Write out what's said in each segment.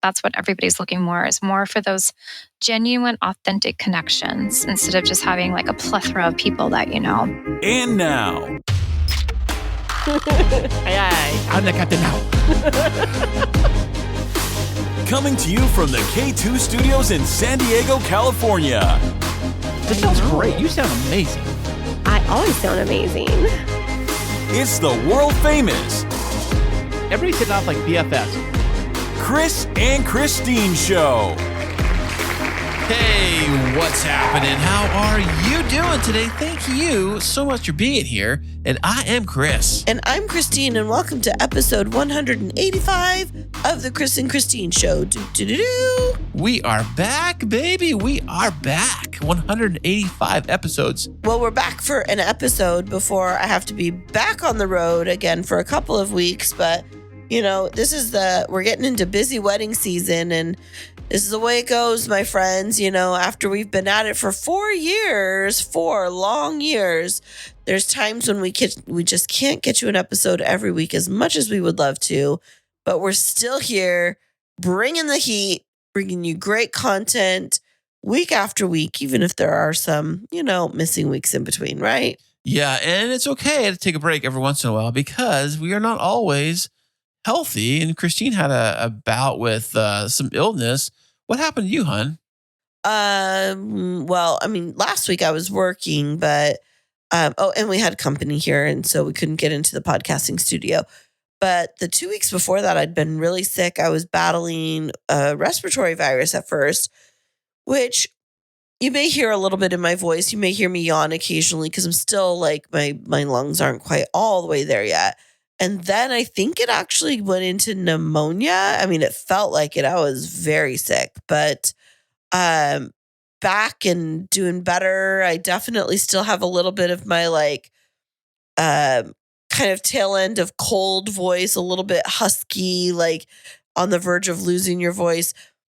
that's what everybody's looking is more for those genuine, authentic connections instead of just having like a plethora of people that you know. And now. Aye. I'm the captain now. Coming to you from the K2 Studios in San Diego, California. This sounds great. You sound amazing. I always sound amazing. It's the world famous Everybody's hitting off like BFFs. Kris and Kristine Show. Hey, what's happening? How are you doing today? Thank you so much for being here. And I am Kris. And I'm Kristine, and welcome to episode 185 of the Kris and Kristine Show. Do-do-do-do. We are back, baby. We are back. 185 episodes. Well, we're back for an episode before I have to be back on the road again for a couple of weeks. But, you know, we're getting into busy wedding season, and this is the way it goes, my friends. You know, after we've been at it for 4 long years, there's times when we just can't get you an episode every week as much as we would love to, but we're still here bringing the heat, bringing you great content week after week, even if there are some, missing weeks in between, right? Yeah, and it's okay to take a break every once in a while because we are not always healthy. And Kristine had a bout with some illness. What happened to you, hon? Well, I mean, last week I was working, but and we had company here, and so we couldn't get into the podcasting studio. But the 2 weeks before that, I'd been really sick. I was battling a respiratory virus at first, which you may hear a little bit in my voice. You may hear me yawn occasionally because I'm still like my lungs aren't quite all the way there yet. And then I think it actually went into pneumonia. I mean, it felt like it. I was very sick, but back and doing better. I definitely still have a little bit of my kind of tail end of cold voice, a little bit husky, like on the verge of losing your voice.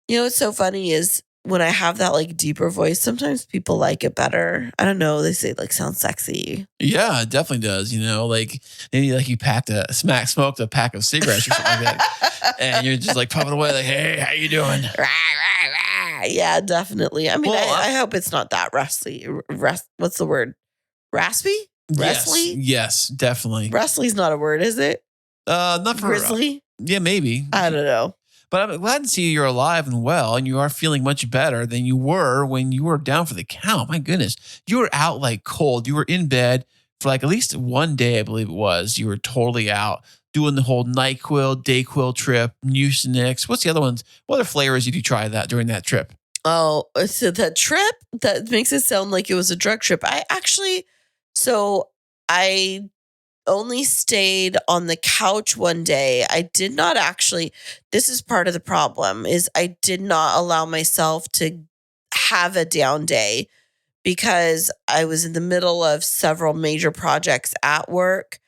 You know what's so funny is when I have that like deeper voice, sometimes people like it better. I don't know. They say it like sounds sexy. Yeah, it definitely does. like maybe like you smoked a pack of cigarettes or something like that. And you're just like puffing away like, hey, how you doing? Yeah, definitely. I mean, I hope it's not that raspy. What's the word? Raspy? Wrestly? Yes, definitely. Wrestly's not a word, is it? Not for grizzly. Yeah, maybe. I don't know. But I'm glad to see you're alive and well, and you are feeling much better than you were when you were down for the count. My goodness, you were out like cold. You were in bed for like at least one day, I believe it was. You were totally out doing the whole NyQuil, DayQuil trip, Mucinex. What's the other ones? What other flavors did you try during that trip? Oh, so that trip, that makes it sound like it was a drug trip. I only stayed on the couch one day. I did not actually, this is part of the problem, is I did not allow myself to have a down day because I was in the middle of several major projects at work.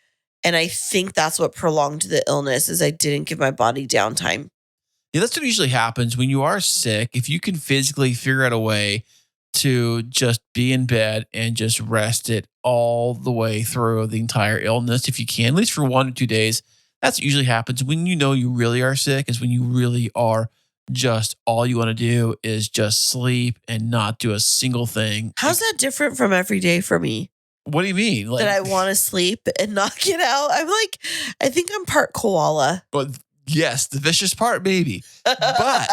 And I think that's what prolonged the illness is I didn't give my body downtime. Yeah, that's what usually happens when you are sick. If you can physically figure out a way to just be in bed and just rest it all the way through the entire illness, if you can, at least for 1 or 2 days, that's what usually happens when you know you really are sick, is when you really are just all you want to do is just sleep and not do a single thing. How's that different from every day for me? What do you mean? That I want to sleep and not get out? I think I'm part koala. But yes, the vicious part, maybe. But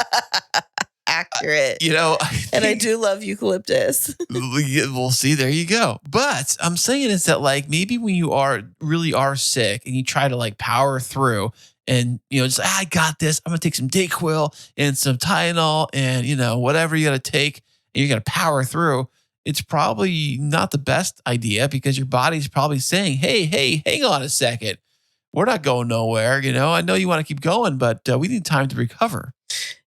accurate. I do love eucalyptus. We'll see. There you go. But I'm saying is that like maybe when you really are sick and you try to like power through and, just I got this. I'm going to take some DayQuil and some Tylenol and, whatever you got to take and you got to power through. It's probably not the best idea because your body's probably saying, hey, hang on a second. We're not going nowhere. I know you want to keep going, but we need time to recover.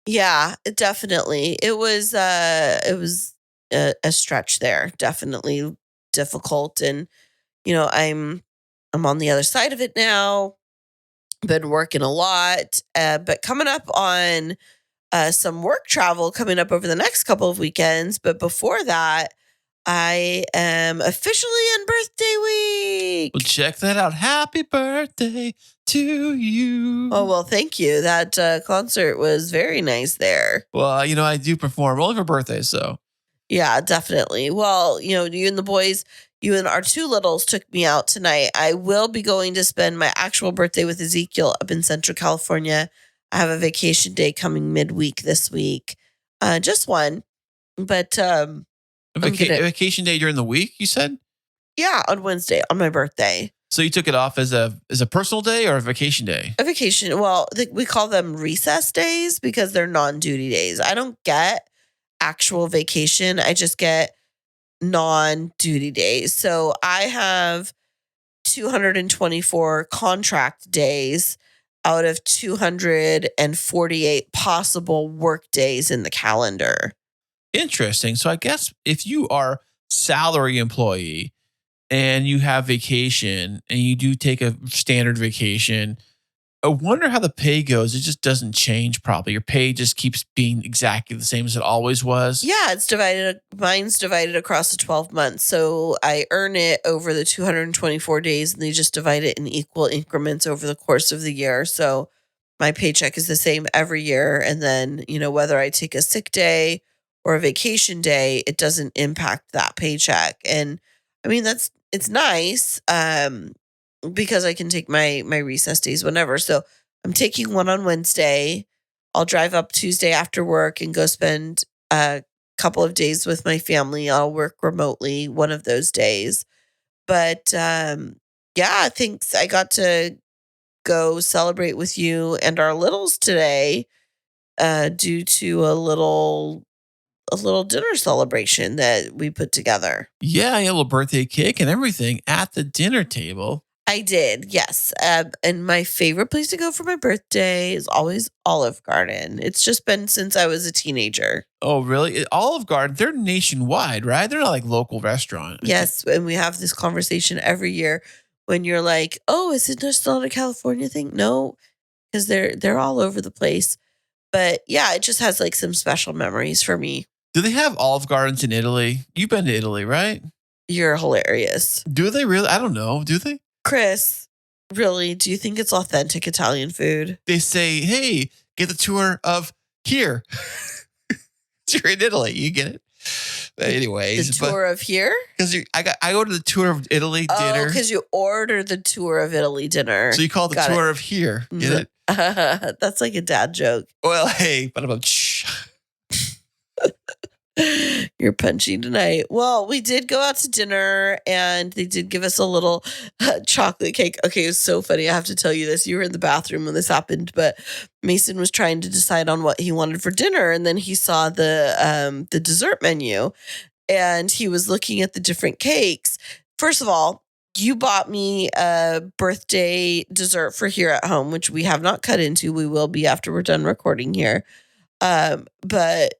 Yeah, definitely. It was a stretch there. Definitely difficult. And, I'm on the other side of it now. Been working a lot, but coming up on some work travel coming up over the next couple of weekends. But before that, I am officially in birthday week. Well, check that out. Happy birthday to you. Oh, well, thank you. That concert was very nice there. Well, I do perform only for birthdays, so. Yeah, definitely. Well, you and the boys, you and our two littles took me out tonight. I will be going to spend my actual birthday with Ezekiel up in Central California. I have a vacation day coming midweek this week. Just one. But A vacation day during the week, you said? yeah, on Wednesday, on my birthday. So you took it off as a personal day or a vacation day? A vacation. Well, we call them recess days because they're non-duty days. I don't get actual vacation. I just get non-duty days. So I have 224 contract days out of 248 possible work days in the calendar. Interesting. So I guess if you are salary employee and you have vacation and you do take a standard vacation, I wonder how the pay goes. It just doesn't change probably. Your pay just keeps being exactly the same as it always was. Yeah, it's divided. Mine's divided across the 12 months. So I earn it over the 224 days and they just divide it in equal increments over the course of the year. So my paycheck is the same every year. And then, whether I take a sick day or a vacation day, it doesn't impact that paycheck. And I mean, it's nice. Because I can take my recess days whenever. So I'm taking one on Wednesday. I'll drive up Tuesday after work and go spend a couple of days with my family. I'll work remotely one of those days. But yeah, thanks. I got to go celebrate with you and our littles today due to a little dinner celebration that we put together. Yeah, a little birthday cake and everything at the dinner table. I did, yes. And my favorite place to go for my birthday is always Olive Garden. It's just been since I was a teenager. Oh, really? Olive Garden, they're nationwide, right? They're not like local restaurant. Yes, and we have this conversation every year when you're like, "Oh, is it just not a California thing?" No, because they're all over the place. But yeah, it just has like some special memories for me. Do they have Olive Gardens in Italy? You've been to Italy, right? You're hilarious. Do they really? I don't know. Do they? Chris, really, do you think it's authentic Italian food? They say, hey, get the tour of here. You're in Italy. You get it. But anyways. The tour of here? Because I go to the tour of Italy dinner. Oh, because you order the tour of Italy dinner. So you call it the tour of here. Get it? That's like a dad joke. Well, hey, but You're punchy tonight. Well, we did go out to dinner and they did give us a little chocolate cake. Okay, it was so funny. I have to tell you this. You were in the bathroom when this happened, but Mason was trying to decide on what he wanted for dinner. And then he saw the dessert menu and he was looking at the different cakes. First of all, you bought me a birthday dessert for here at home, which we have not cut into. We will be after we're done recording here. But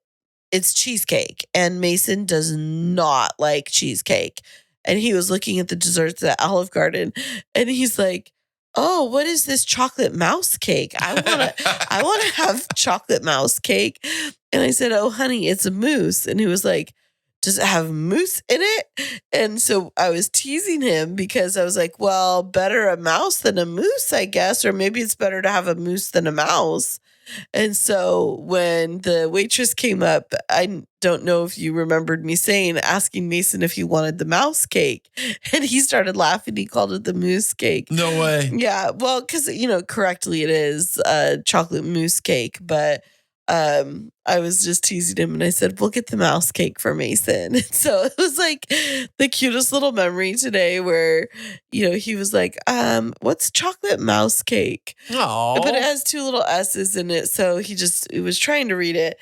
it's cheesecake, and Mason does not like cheesecake. And he was looking at the desserts at Olive Garden, and he's like, "Oh, what is this chocolate mouse cake? I want to have chocolate mouse cake." And I said, "Oh, honey, it's a mousse." And he was like, "Does it have mousse in it?" And so I was teasing him because I was like, "Well, better a mouse than a mousse, I guess, or maybe it's better to have a mousse than a mouse." And so when the waitress came up, I don't know if you remembered me asking Mason if he wanted the mouse cake. And he started laughing. He called it the mousse cake. No way. Yeah. Well, because, correctly it is chocolate mousse cake. But I was just teasing him and I said, "We'll get the mouse cake for Mason." And so it was like the cutest little memory today where, he was like, "What's chocolate mouse cake?" Oh, But it has two little S's in it. So he was trying to read it.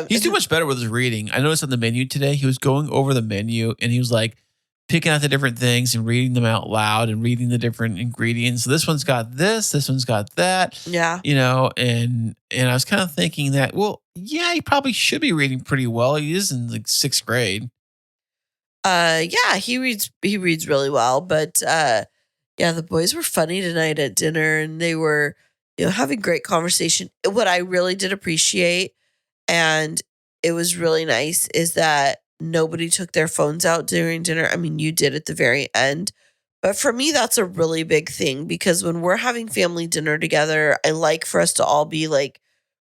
He's too much better with his reading. I noticed on the menu today, he was going over the menu and he was like picking out the different things and reading them out loud and reading the different ingredients. So this one's got this one's got that. Yeah. And I was kind of thinking that, well, yeah, he probably should be reading pretty well. He is in like 6th grade. Yeah, he reads really well. But yeah, the boys were funny tonight at dinner and they were, having great conversation. What I really did appreciate, and it was really nice, is that nobody took their phones out during dinner. I mean, you did at the very end, But for me, that's a really big thing because when we're having family dinner together, I like for us to all be like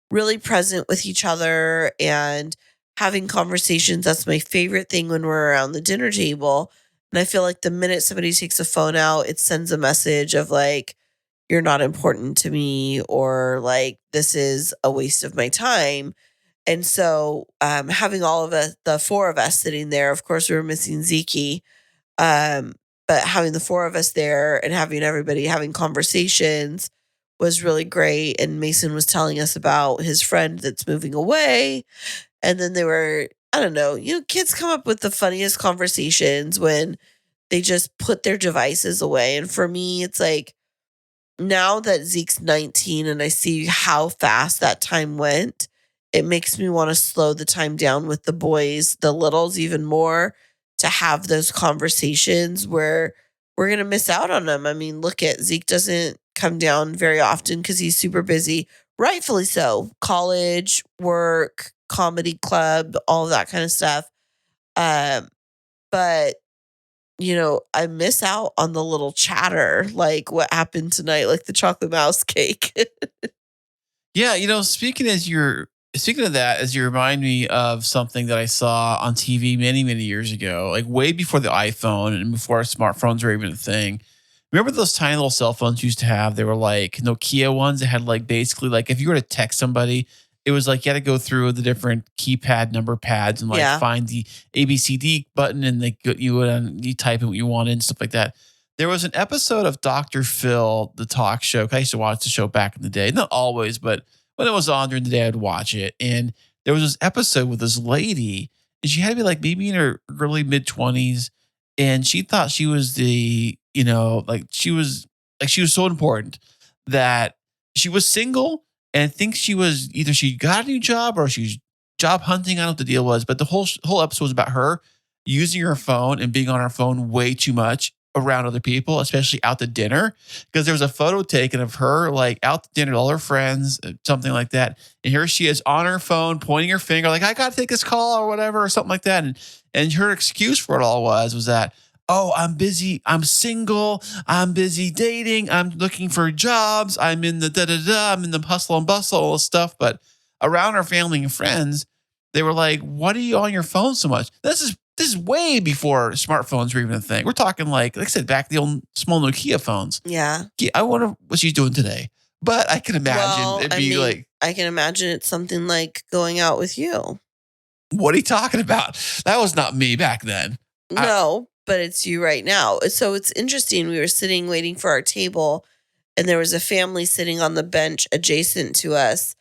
really present with each other and having conversations. That's my favorite thing when we're around the dinner table. And I feel like the minute somebody takes a phone out, it sends a message of like, you're not important to me, or like, this is a waste of my time. And so having all of us, the four of us sitting there, of course, we were missing Zeke. Um, but having the four of us there and having everybody having conversations was really great. And Mason was telling us about his friend that's moving away. And then they were, I don't know, kids come up with the funniest conversations when they just put their devices away. And for me, it's like now that Zeke's 19 and I see how fast that time went, it makes me want to slow the time down with the boys, the littles, even more, to have those conversations where we're going to miss out on them. I mean, look at Zeke doesn't come down very often because he's super busy, rightfully so. College, work, comedy club, all of that kind of stuff. But I miss out on the little chatter, like what happened tonight, like the chocolate mouse cake. Yeah, speaking of that, as you remind me of something that I saw on TV many, many years ago, like way before the iPhone and before smartphones were even a thing. Remember those tiny little cell phones you used to have? They were like Nokia ones that had like basically like if you were to text somebody, it was like you had to go through the different keypad number pads and like Yeah. find the ABCD button and you type in what you wanted and stuff like that. There was an episode of Dr. Phil, the talk show. I used to watch the show back in the day, not always, but when it was on during the day, I'd watch it. And there was this episode with this lady, and she had to be like maybe in her early mid-20s, and she thought she was she was so important that she was single, and I think she was either she got a new job or she was job hunting. I don't know what the deal was, but the whole episode was about her using her phone and being on her phone way too much around other people, especially out to dinner. Because there was a photo taken of her like out to dinner with all her friends, something like that. And here she is on her phone, pointing her finger, like, I got to take this call or whatever, or something like that. And her excuse for it all was that, oh, I'm busy. I'm single. I'm busy dating. I'm looking for jobs. I'm in the da-da-da. I'm in the hustle and bustle, all this stuff. But around her family and friends, they were like, what are you on your phone so much? This is way before smartphones were even a thing. We're talking like I said, back the old small Nokia phones. Yeah. I wonder what she's doing today. But I can imagine I can imagine it's something like going out with you. What are you talking about? That was not me back then. No, but it's you right now. So it's interesting. We were sitting waiting for our table, and there was a family sitting on the bench adjacent to us.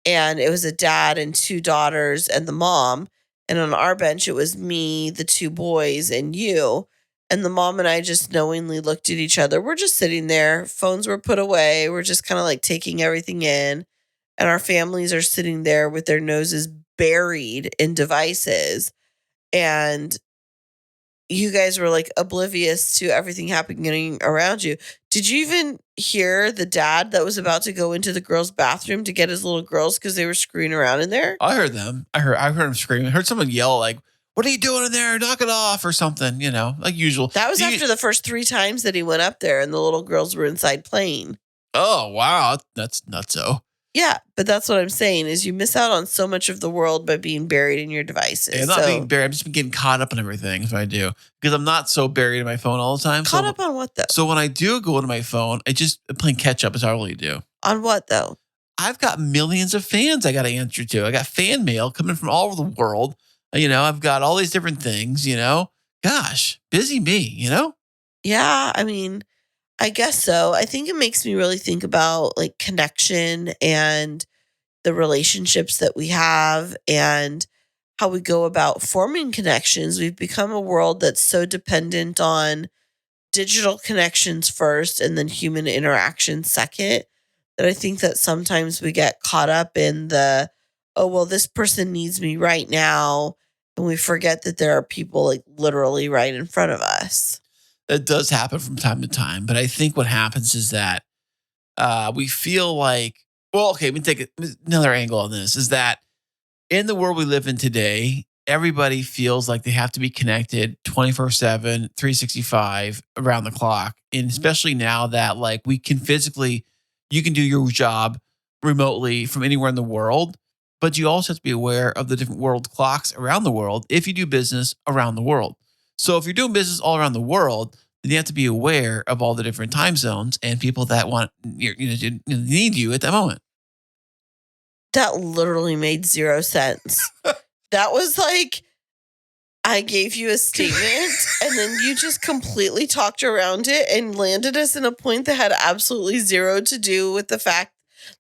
And it was a dad and two daughters and the mom. And on our bench, it was me, the two boys, and you. And the mom and I just knowingly looked at each other. We're just sitting there. Phones were put away. We're just kind of like taking everything in. And our families are sitting there with their noses buried in devices. And you guys were like oblivious to everything happening around you. Did you even hear the dad that was about to go into the girls' bathroom to get his little girls because they were screwing around in there? I heard them. I heard them screaming. I heard someone yell like, what are you doing in there? Knock it off or something, like usual. That was after the first 3 times that he went up there and the little girls were inside playing. Oh, wow. That's nutso. Yeah, but that's what I'm saying is you miss out on so much of the world by being buried in your devices. Yeah, not being buried. I'm just getting caught up in everything if I do. Because I'm not so buried in my phone all the time. Caught up on what though? So when I do go into my phone, I just playing catch up is all I really do. On what though? I've got millions of fans I got to answer to. I got fan mail coming from all over the world. I've got all these different things, Gosh, busy me, Yeah, I mean, I guess so. I think it makes me really think about like connection and the relationships that we have and how we go about forming connections. We've become a world that's so dependent on digital connections first and then human interaction second that I think that sometimes we get caught up in the, oh, well, this person needs me right now. And we forget that there are people like literally right in front of us. That does happen from time to time. But I think what happens is that we feel like, well, okay, let me take another angle on this, is that in the world we live in today, everybody feels like they have to be connected 24/7, 365 around the clock. And especially now that like we can physically, you can do your job remotely from anywhere in the world, but you also have to be aware of the different world clocks around the world if you do business around the world. So if you're doing business all around the world, then you have to be aware of all the different time zones and people that need you at that moment. That literally made zero sense. That was like, I gave you a statement and then you just completely talked around it and landed us in a point that had absolutely zero to do with the fact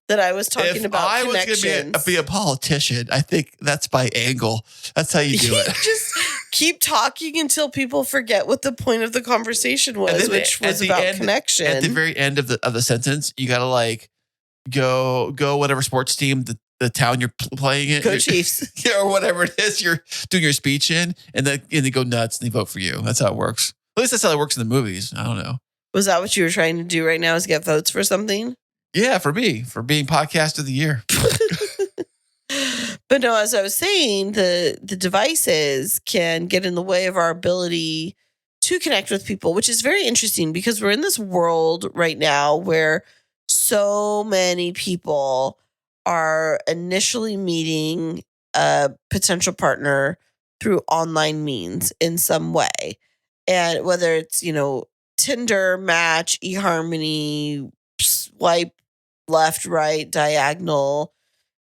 that I was talking about connections. If I was going to be a politician, I think that's by angle. That's how you do it. Just keep talking until people forget what the point of the conversation was, which was about connection. At the very end of the sentence, you got to like go whatever sports team the town you're playing in. Go Chiefs. Yeah, or whatever it is you're doing your speech in, and they go nuts and they vote for you. That's how it works. At least that's how it works in the movies. I don't know. Was that what you were trying to do right now, is get votes for something? Yeah, for me, for being podcast of the year. But no, as I was saying, the devices can get in the way of our ability to connect with people, which is very interesting because we're in this world right now where so many people are initially meeting a potential partner through online means in some way. And whether it's, Tinder, Match, eHarmony, swipe left, right, diagonal,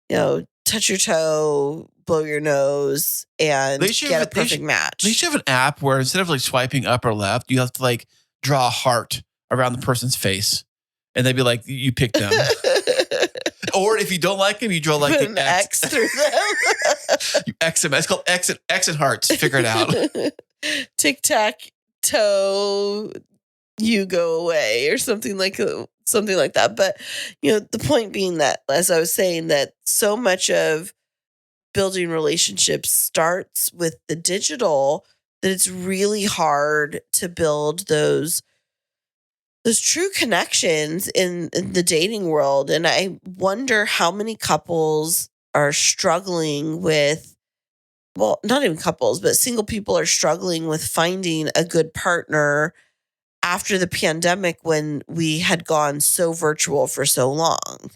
touch your toe, blow your nose, and get a perfect match. They should have an app where instead of like swiping up or left, you have to like draw a heart around the person's face. And they'd be like, you pick them. Or if you don't like them, you draw like an X through them. You X them. It's called X and hearts. Figure it out. Tic-tac-toe, you go away, or something like that. But the point being that, as I was saying, that so much of building relationships starts with the digital, that it's really hard to build those true connections in the dating world. And I wonder how many couples are struggling with, well, not even couples, but single people are struggling with finding a good partner after the pandemic, when we had gone so virtual for so long.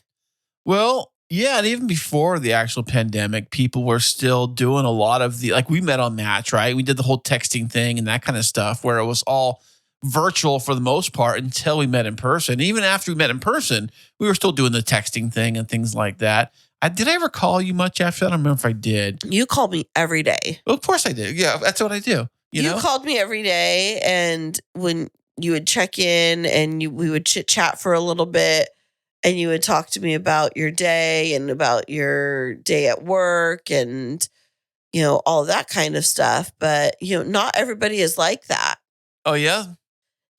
Well, yeah, and even before the actual pandemic, people were still doing a lot of we met on Match, right? We did the whole texting thing and that kind of stuff where it was all virtual for the most part until we met in person. Even after we met in person, we were still doing the texting thing and things like that. Did I ever call you much after that? I don't remember if I did. You called me every day. Well, of course I did. Yeah, that's what I do. You called me every day, and when you would check in and we would chit chat for a little bit, and you would talk to me about your day and about your day at work and, all that kind of stuff. But, not everybody is like that. Oh, yeah?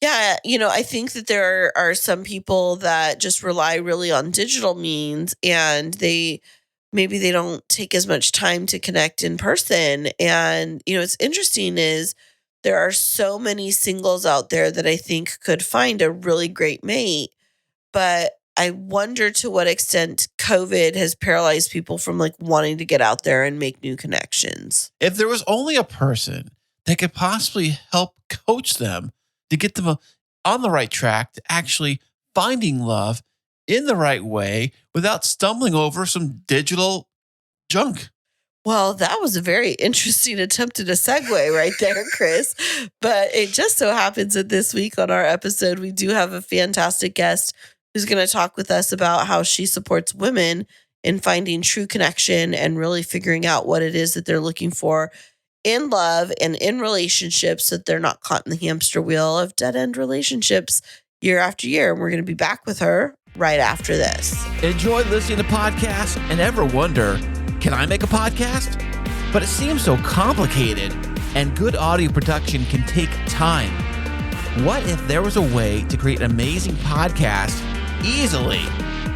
Yeah. I think that there are some people that just rely really on digital means, and maybe they don't take as much time to connect in person. And, it's interesting is there are so many singles out there that I think could find a really great mate, but I wonder to what extent COVID has paralyzed people from wanting to get out there and make new connections. If there was only a person that could possibly help coach them to get them on the right track to actually finding love in the right way without stumbling over some digital junk. Well, that was a very interesting attempt at a segue right there, Kris. But it just so happens that this week on our episode, we do have a fantastic guest who's going to talk with us about how she supports women in finding true connection and really figuring out what it is that they're looking for in love and in relationships, so that they're not caught in the hamster wheel of dead-end relationships year after year. And we're going to be back with her right after this. Enjoy listening to podcasts and ever wonder, can I make a podcast? But it seems so complicated, and good audio production can take time. What if there was a way to create an amazing podcast easily?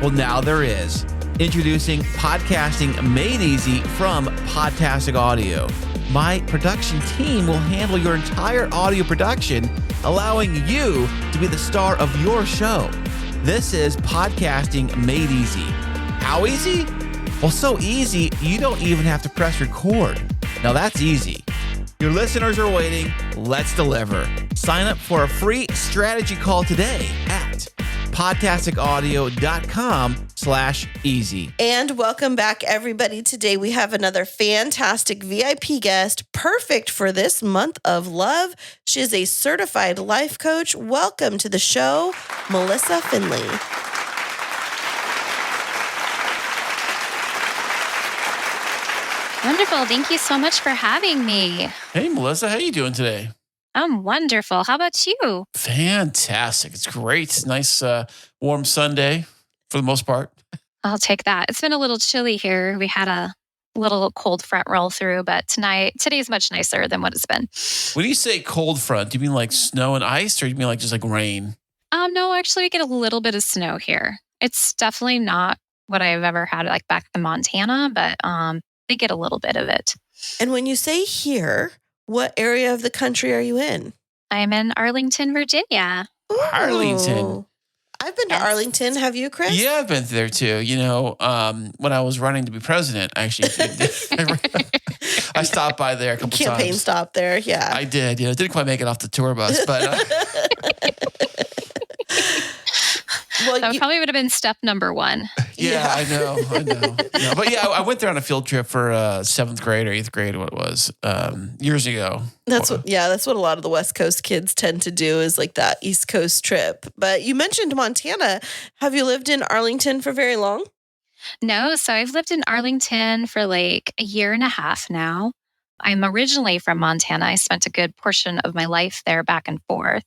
Well, now there is. Introducing Podcasting Made Easy from Podtastic Audio. My production team will handle your entire audio production, allowing you to be the star of your show. This is Podcasting Made Easy. How easy? Well, so easy, you don't even have to press record. Now that's easy. Your listeners are waiting. Let's deliver. Sign up for a free strategy call today at podcasticaudio.com/easy. And welcome back, everybody. Today we have another fantastic VIP guest, perfect for this month of love. She is a certified life coach. Welcome to the show, Melissa Finley. Wonderful. Thank you so much for having me. Hey, Melissa, how you doing today? I'm wonderful. How about you? Fantastic. It's great. It's nice, warm Sunday for the most part. I'll take that. It's been a little chilly here. We had a little cold front roll through, but today's much nicer than what it's been. When you say cold front, do you mean like snow and ice, or do you mean like just like rain? No, actually we get a little bit of snow here. It's definitely not what I've ever had like back in Montana, but they get a little bit of it. And when you say here, what area of the country are you in? I'm in Arlington, Virginia. Ooh. Arlington. I've been to Arlington. Have you, Kris? Yeah, I've been there too. You know, when I was running to be president, I actually I stopped by there a couple times. Campaign stop there, yeah. I did. Yeah, didn't quite make it off the tour bus, but well, That probably would have been step number one. yeah, I know. No, but yeah, I went there on a field trip for 7th grade or 8th grade, what it was, years ago. that's what a lot of the West Coast kids tend to do is like that East Coast trip. But you mentioned Montana. Have you lived in Arlington for very long? No, so I've lived in Arlington for like a year and a half now. I'm originally from Montana. I spent a good portion of my life there back and forth,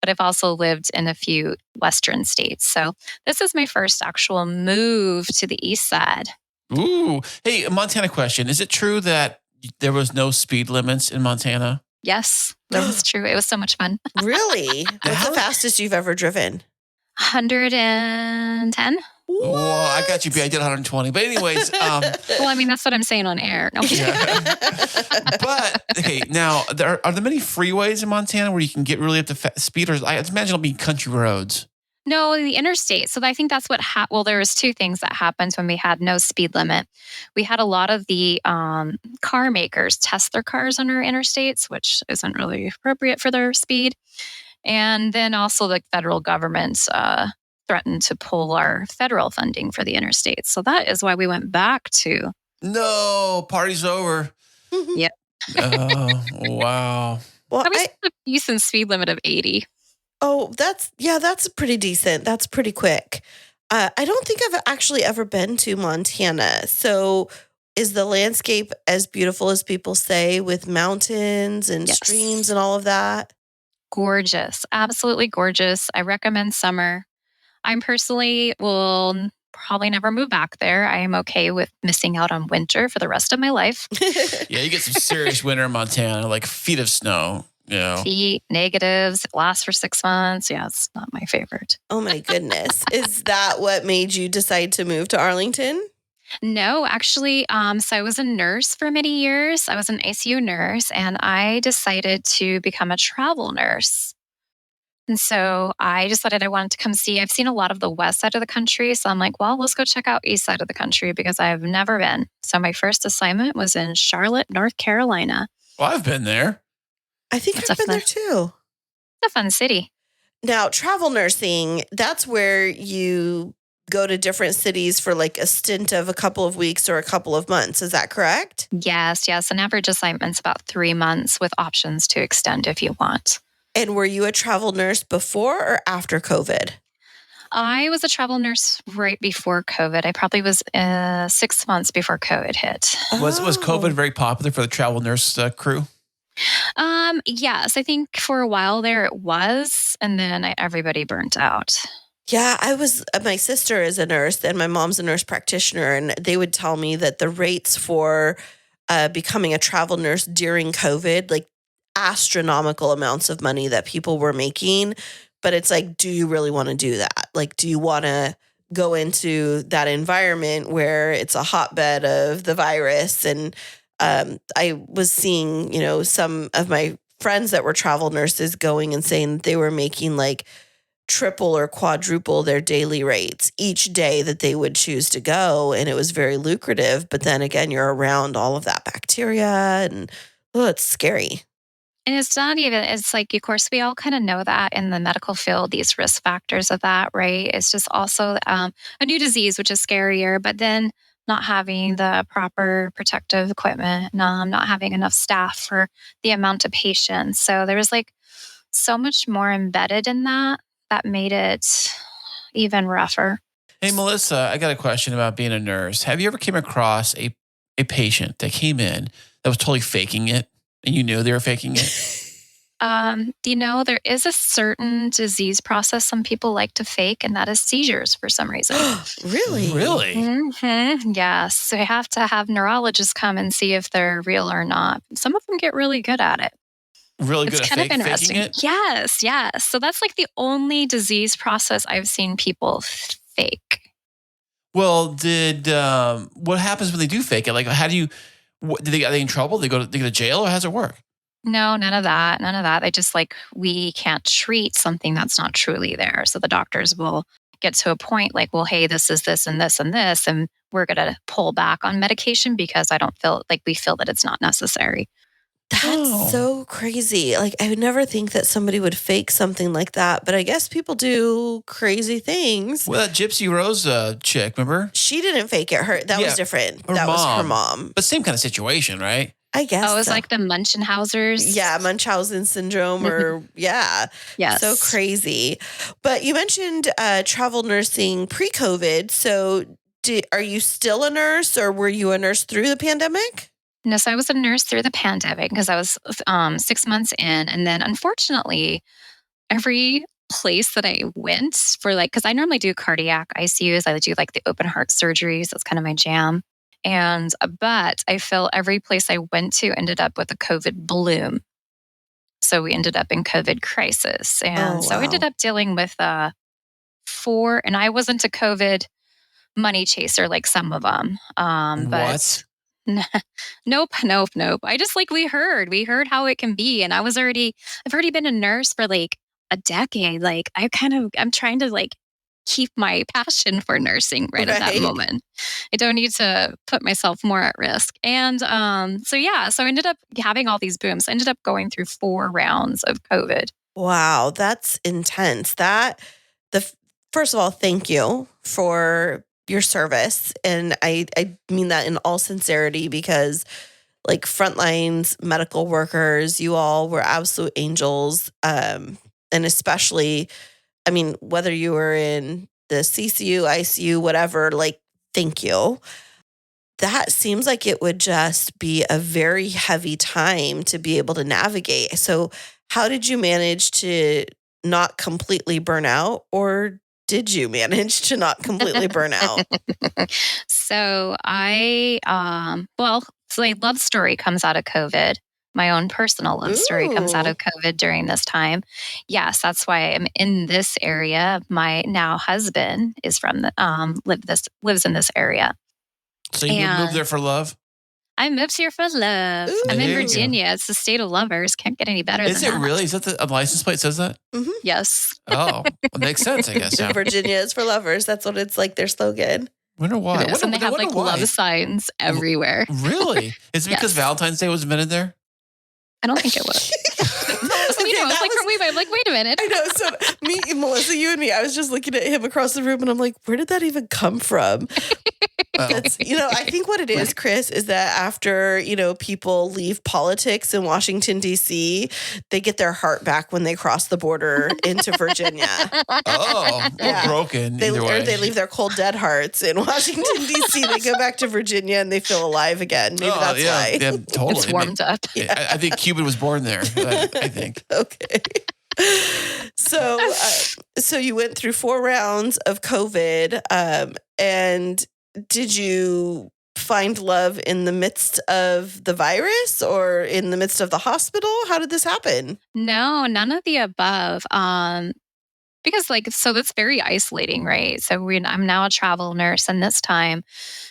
but I've also lived in a few Western states. So this is my first actual move to the East Side. Ooh. Hey, a Montana question. Is it true that there was no speed limits in Montana? Yes, that was true. It was so much fun. Really? What's the fastest you've ever driven? 110. Well, I got you. I did 120. But anyways, Well, I mean, that's what I'm saying on air. No. but okay, now are there many freeways in Montana where you can get really up to speed? Or I imagine it'll be country roads. No, the interstate. So I think that's what well, there was two things that happened when we had no speed limit. We had a lot of the car makers test their cars on our interstates, which isn't really appropriate for their speed. And then also the federal government threatened to pull our federal funding for the interstates. So that is why we went back to. No, party's over. Yep. Oh, wow. Well, That was a decent speed limit of 80. Oh, that's pretty decent. That's pretty quick. I don't think I've actually ever been to Montana. So is the landscape as beautiful as people say with mountains and Yes. streams and all of that? Gorgeous. Absolutely gorgeous. I recommend summer. I personally will probably never move back there. I am okay with missing out on winter for the rest of my life. Yeah, you get some serious winter in Montana, like feet of snow. You know. Feet, negatives, it lasts for 6 months. Yeah, it's not my favorite. Oh my goodness. Is that what made you decide to move to Arlington? No, actually, so I was a nurse for many years. I was an ICU nurse, and I decided to become a travel nurse. And so I decided I wanted to come see. I've seen a lot of the west side of the country. So I'm like, well, let's go check out east side of the country because I've never been. So my first assignment was in Charlotte, North Carolina. Well, I've been there. I think That's I've a been there fun- too. It's a fun city. Now, travel nursing, that's where you go to different cities for like a stint of a couple of weeks or a couple of months. Is that correct? Yes. An average assignment's about 3 months with options to extend if you want. And were you a travel nurse before or after COVID? I was a travel nurse right before COVID. I probably was 6 months before COVID hit. Was Oh. COVID very popular for the travel nurse crew? Yes, I think for a while there it was, and then everybody burnt out. Yeah, my sister is a nurse and my mom's a nurse practitioner, and they would tell me that the rates for becoming a travel nurse during COVID, like astronomical amounts of money that people were making. But it's like, do you really want to do that? Like, do you want to go into that environment where it's a hotbed of the virus? And I was seeing, some of my friends that were travel nurses going and saying that they were making like triple or quadruple their daily rates each day that they would choose to go. And it was very lucrative. But then again, you're around all of that bacteria bacteria, and it's scary. And it's not even, it's like, of course, we all kind of know that in the medical field, these risk factors of that, right? It's just also a new disease, which is scarier, but then not having the proper protective equipment, not having enough staff for the amount of patients. So there was like so much more embedded in that made it even rougher. Hey, Melissa, I got a question about being a nurse. Have you ever came across a patient that came in that was totally faking it and you knew they were faking it? There is a certain disease process some people like to fake, and that is seizures for some reason. Really? Really? Yes. So you have to have neurologists come and see if they're real or not. Some of them get really good at it. Really It's good at kind of faking interesting. it? Yes, yes. So that's like the only disease process I've seen people fake. Well, what happens when they do fake it? Like, how do you? Are they in trouble? They go to jail, or how does it work? No, none of that. None of that. They just like, we can't treat something that's not truly there. So the doctors will get to a point like, well, hey, this is this and this and this, and we're going to pull back on medication because we feel that it's not necessary. That's so crazy. Like, I would never think that somebody would fake something like that, but I guess people do crazy things. Well, that Gypsy Rose chick, remember? She didn't fake it. That was different. That was her mom. But same kind of situation, right? I guess. Oh, it's like the Munchausen's. Yeah, Munchausen syndrome, or Yes. So crazy. But you mentioned travel nursing pre-COVID. So, are you still a nurse, or were you a nurse through the pandemic? No, so I was a nurse through the pandemic because I was 6 months in, and then unfortunately, every place that I went for because I normally do cardiac ICUs, I do like the open heart surgeries. That's kind of my jam. But I feel every place I went to ended up with a COVID bloom. So we ended up in COVID crisis. And so I ended up dealing with 4, and I wasn't a COVID money chaser like some of them. What? Nope. I just we heard how it can be. And I've already been a nurse for like a decade. Like I'm trying to keep my passion for nursing right at that moment. I don't need to put myself more at risk. And so I ended up having all these booms. I ended up going through 4 rounds of COVID. Wow, that's intense. First of all, thank you for your service. And I mean that in all sincerity, because frontlines, medical workers, you all were absolute angels. And especially, I mean, whether you were in the CCU, ICU, whatever, thank you. That seems like it would just be a very heavy time to be able to navigate. So how did you manage to not completely burn out, or did you manage to not completely burn out? So my love story comes out of COVID. My own personal love story comes out of COVID during this time. Yes, that's why I'm in this area. My now husband is from lives in this area. So you moved there for love? I moved here for love. I'm in Virginia. It's the state of lovers. Can't get any better than that. Is it really? Is that a license plate says that? Mm-hmm. Yes. Oh, it makes sense, I guess. Yeah. Virginia is for lovers. That's what it's like, their slogan. Wonder why. And they have love signs everywhere. Really? Is it because Valentine's Day was invented there? I don't think it was. I'm like, wait a minute. I know. So Melissa, you and me, I was just looking at him across the room and I'm like, where did that even come from? I think what it is, Kris, is that after, people leave politics in Washington, D.C., they get their heart back when they cross the border into Virginia. Oh, yeah. Broken. They leave their cold, dead hearts in Washington, D.C. They go back to Virginia and they feel alive again. Maybe that's why. Yeah, totally. It's warmed up. I think Cupid was born there, I think. Okay. So you went through 4 rounds of COVID, and did you find love in the midst of the virus or in the midst of the hospital? How did this happen? No, none of the above. Because so that's very isolating, right? So I'm now a travel nurse, and this time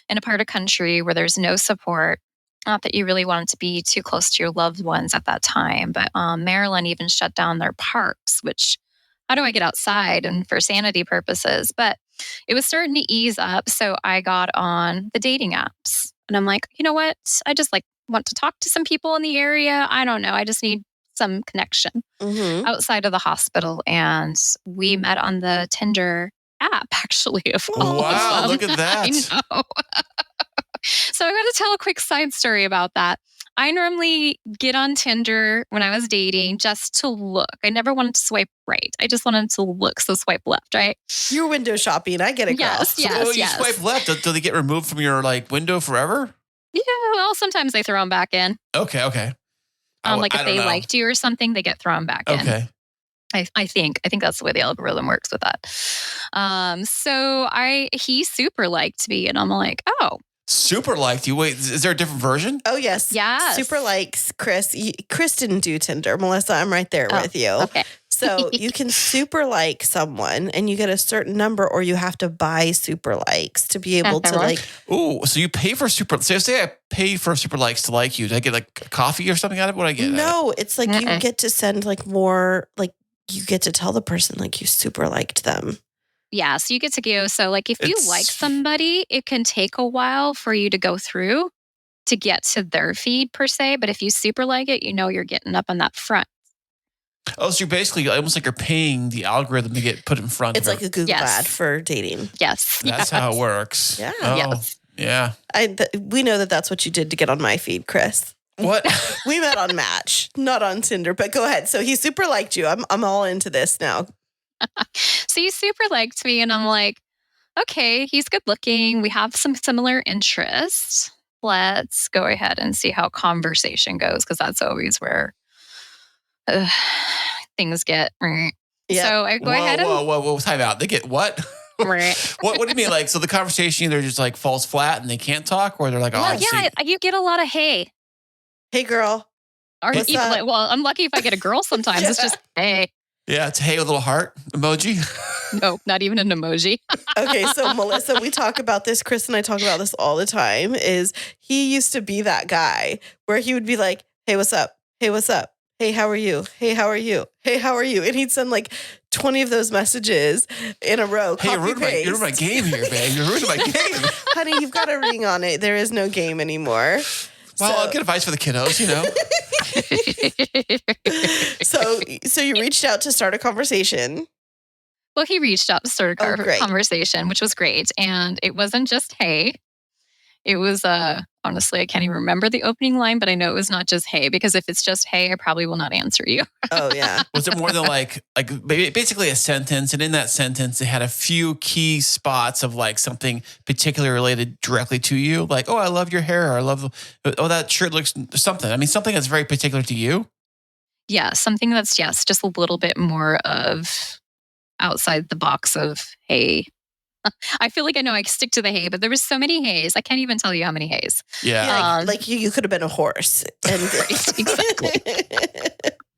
in a part of country where there's no support. Not that you really wanted to be too close to your loved ones at that time, but Maryland even shut down their parks, which how do I get outside and for sanity purposes? But it was starting to ease up. So I got on the dating apps and I'm like, you know what? I just want to talk to some people in the area. I don't know. I just need some connection outside of the hospital. And we met on the Tinder app, actually. Of all Wow, of them. look at that. I know. So I got to tell a quick side story about that. I normally get on Tinder when I was dating just to look. I never wanted to swipe right. I just wanted to look. So swipe left, right? You're window shopping. I get it, girl. Yes, yes, So you yes. swipe left. Do they get removed from your like window forever? Yeah, well, sometimes they throw them back in. Okay. Like I if don't they know. liked you or something, they get thrown back in. Okay. I think that's the way the algorithm works with that. So he super liked me, and I'm like, oh, Super liked you. Wait, is there a different version? Oh, yes. Yes. Super likes Kris. Kris didn't do Tinder. Melissa, I'm right there with you. okay. So you can super like someone and you get a certain number, or you have to buy super likes to be able to like. Oh, so you pay for super. So say I pay for super likes to like you. Do I get like coffee or something out of it? What do I get? No, it's like you get to send like more, like you get to tell the person like you super liked them. Yeah, so you get to go. So like if you It's- like somebody, it can take a while for you to go through to get to their feed per se. But if you super like it, you're getting up on that front. Oh, so you're basically almost like you're paying the algorithm to get put in front It's of like it. a Google Yes. ad for dating. Yes. That's how it works. Yeah. Oh, Yes. yeah. We know that that's what you did to get on my feed, Kris. What? We met on Match, not on Tinder. But go ahead. So he super liked you. I'm all into this now. So he super liked me, and I'm like, okay, he's good looking. We have some similar interests. Let's go ahead and see how conversation goes, because that's always where things get. Yeah. So I go ahead and Whoa. Time out. They get what? What do you mean? Like, so the conversation either just like falls flat and they can't talk, or they're like, oh, well, I see. yeah, you get a lot of hey. Hey, girl. Or What's even up? well, I'm lucky if I get a girl sometimes. It's just hey. Yeah, it's hey with a little heart emoji. No, not even an emoji. Okay, so Melissa, we talk about this. Kris and I talk about this all the time. Is he used to be that guy where he would be like, "Hey, what's up? Hey, what's up? Hey, how are you? Hey, how are you? Hey, how are you?" And he'd send like 20 of those messages in a row. Hey, you're Copy ruining my paste. game here, babe. You're ruining my game. Honey, you've got a ring on it. There is no game anymore. Well, I'll get advice for the kiddos, So you reached out to start a conversation. Well, he reached out to start a great. conversation, which was great. And it wasn't just hey. It was honestly, I can't even remember the opening line, but I know it was not just hey, because if it's just hey, I probably will not answer you. Oh yeah. Was it more than like basically a sentence? And in that sentence, they had a few key spots of like something particularly related directly to you. Like, oh, I love your hair. Or I love, that shirt looks something. I mean, something that's very particular to you. Yeah, something that's just a little bit more of outside the box of hey. I feel like I know I stick to the hay, but there was so many hays. I can't even tell you how many hays. Yeah. Like you could have been a horse. And Exactly.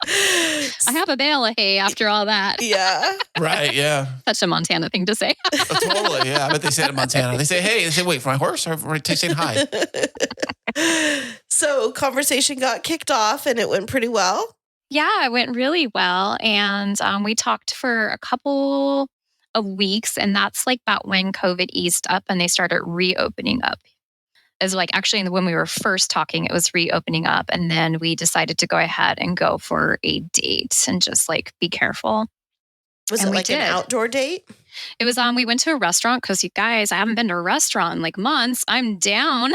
I have a bale of hay after all that. Yeah. Right. Yeah. Such a Montana thing to say. Totally. Yeah. I bet they say it in Montana. They say, hey, they say, wait, for my horse? Or they saying hi? So conversation got kicked off and it went pretty well. Yeah, it went really well. And we talked for a couple of weeks. And that's like about when COVID eased up and they started reopening up. As like actually when we were first talking, it was reopening up. And then we decided to go ahead and go for a date and just like be careful. Was And it we like an did. outdoor date? It was we went to a restaurant because you guys, I haven't been to a restaurant in like months. I'm down.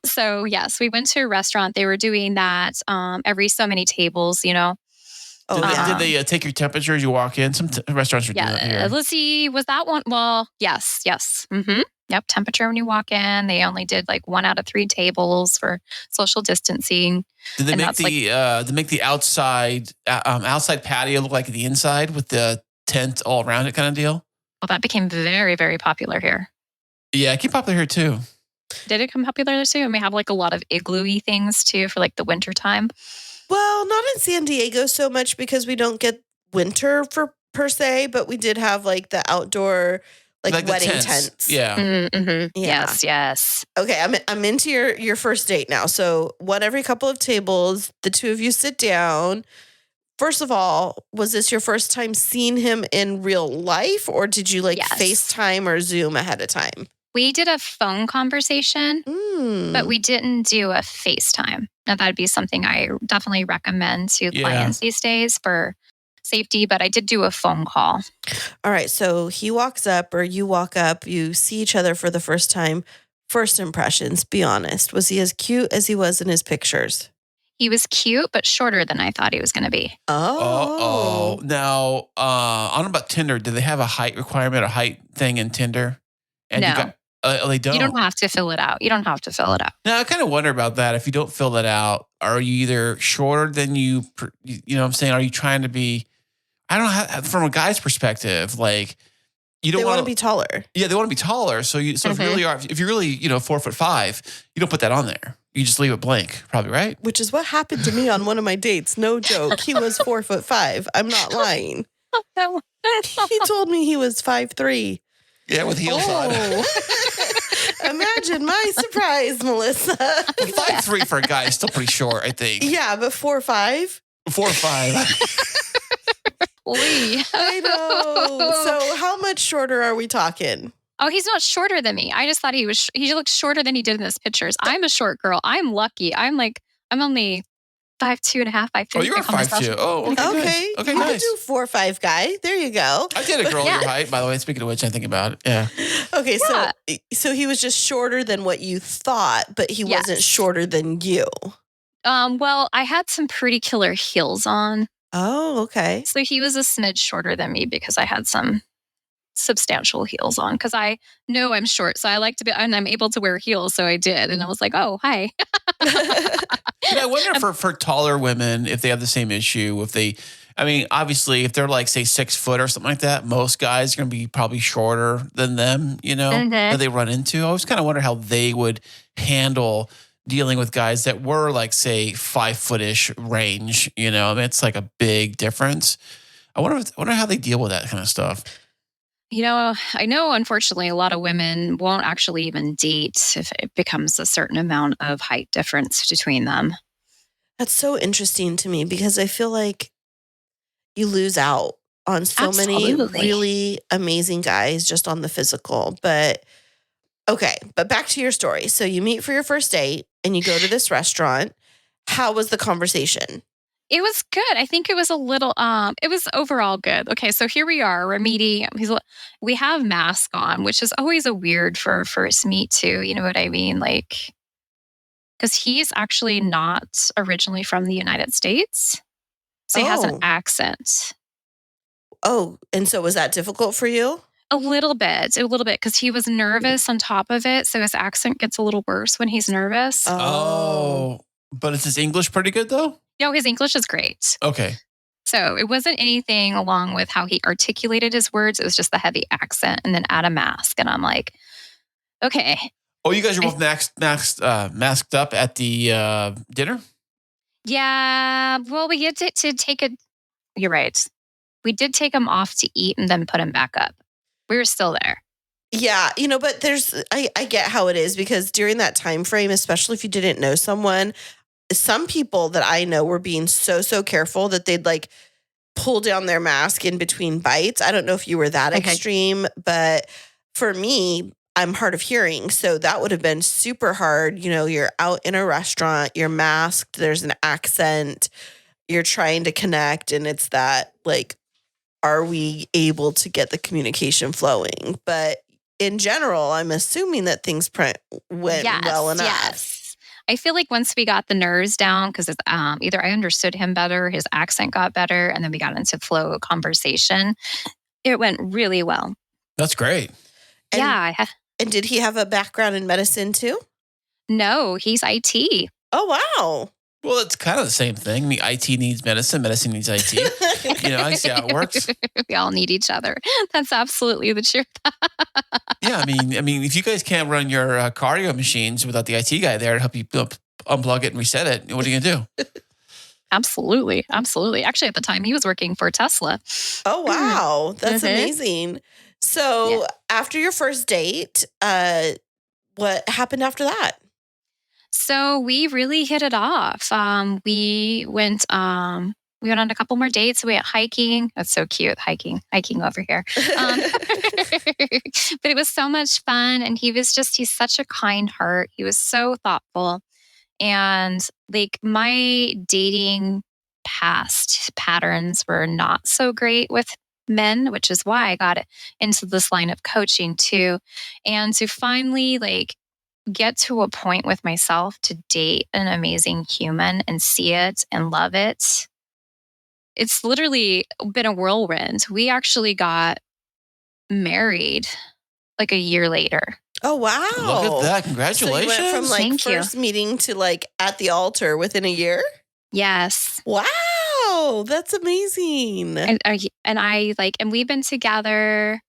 So yes, we went to a restaurant. They were doing that every so many tables, you know. Oh, Did yeah. they take your temperature as you walk in? Some restaurants are doing that Yeah, here. let's see. Was that one? Well, yes. Mm-hmm. Yep. Temperature when you walk in. They only did like 1 out of 3 tables for social distancing. Did they and make that's they make the outside patio look like the inside with the tent all around it kind of deal? Well, that became very, very popular here. Yeah, it keep popular here too. Did it become popular there too? And we have like a lot of igloo-y things too for like the winter time. Well, not in San Diego so much because we don't get winter for per se, but we did have like the outdoor like the wedding tents. Yeah. Mm-hmm. Yeah. Yes. Okay, I'm into your first date now. So one every couple of tables, the two of you sit down. First of all, was this your first time seeing him in real life, or did you like Yes. FaceTime or Zoom ahead of time? We did a phone conversation, but we didn't do a FaceTime. Now, that'd be something I definitely recommend to clients these days for safety, but I did do a phone call. All right. So he walks up or you walk up, you see each other for the first time. First impressions, be honest. Was he as cute as he was in his pictures? He was cute, but shorter than I thought he was going to be. Oh. Now, I don't know about Tinder. Do they have a height requirement or height thing in Tinder? And No. They don't. You don't have to fill it out. Now, I kind of wonder about that. If you don't fill that out, are you either shorter than you know what I'm saying? Are you trying to be, I don't know, from a guy's perspective, like, you don't want to be taller. Yeah, they want to be taller. So if you're really 4'5", you don't put that on there. You just leave it blank, probably, right? Which is what happened to me on one of my dates. No joke. He was 4'5". I'm not lying. He told me he was 5'3". Yeah, with heels on. Imagine my surprise, Melissa. 5'3" for a guy is still pretty short, I think. Yeah, but 4'5". 4'5". I know. So how much shorter are we talking? Oh, he's not shorter than me. I just thought he looked shorter than he did in his pictures. I'm a short girl. I'm lucky. I'm only 5'2.5", 5'3". Oh, you're 5'2". Oh, okay. Okay, you nice. can do 4'5" guy. There you go. I did a girl your height, by the way. Speaking of which, I think about it. Yeah. Okay, so he was just shorter than what you thought, but he wasn't shorter than you. Well, I had some pretty killer heels on. Oh, okay. So he was a smidge shorter than me because I had some substantial heels on because I know I'm short. So I like to be, and I'm able to wear heels. So I did. And I was like, oh, hi. I wonder for taller women, if they have the same issue, obviously if they're like, say 6 foot or something like that, most guys are going to be probably shorter than them, that they run into. I always kind of wonder how they would handle dealing with guys that were like, say 5 foot-ish range, it's like a big difference. I wonder how they deal with that kind of stuff. I know, unfortunately, a lot of women won't actually even date if it becomes a certain amount of height difference between them. That's so interesting to me because I feel like you lose out on so many really amazing guys just on the physical. But okay, but back to your story. So you meet for your first date and you go to this restaurant. How was the conversation? It was good. I think it was a little, it was overall good. Okay, so here we are. We're meeting. We have masks on, which is always a weird for a first meet too. You know what I mean? Like, because he's actually not originally from the United States. So he has an accent. Oh, and so was that difficult for you? A little bit, because he was nervous on top of it. So his accent gets a little worse when he's nervous. Oh, but is his English pretty good though? No, his English is great. Okay. So it wasn't anything along with how he articulated his words. It was just the heavy accent and then add a mask. And I'm like, okay. Oh, you guys are both masked up at the dinner? Yeah. Well, we get to take you're right. We did take him off to eat and then put him back up. We were still there. Yeah, but I get how it is because during that time frame, especially if you didn't know someone, some people that I know were being so careful that they'd like pull down their mask in between bites. I don't know if you were that extreme, but for me, I'm hard of hearing. So that would have been super hard. You're out in a restaurant, you're masked, there's an accent, you're trying to connect. And it's that like, are we able to get the communication flowing? But in general, I'm assuming that things went well enough. Yes. I feel like once we got the nerves down, because either I understood him better, his accent got better, and then we got into flow of conversation. It went really well. That's great. And did he have a background in medicine too? No, he's IT. Oh, wow. Well, it's kind of the same thing. I mean, IT needs medicine. Medicine needs IT. I see how it works. We all need each other. That's absolutely the truth. Yeah, I mean, if you guys can't run your cardio machines without the IT guy there to help you unplug it and reset it, what are you going to do? Absolutely. Actually, at the time, he was working for Tesla. Oh, wow. That's amazing. So after your first date, what happened after that? So we really hit it off. We went on a couple more dates. We went hiking. That's so cute. Hiking over here. But it was so much fun. And he's such a kind heart. He was so thoughtful. And like my dating past patterns were not so great with men, which is why I got into this line of coaching too. And to finally like get to a point with myself to date an amazing human and see it and love it. It's literally been a whirlwind. We actually got married like a year later. Oh, wow. Look at that. So Congratulations. you went from like Thank you. first meeting to like at the altar within a year? Yes. Wow. That's amazing. And we've been together.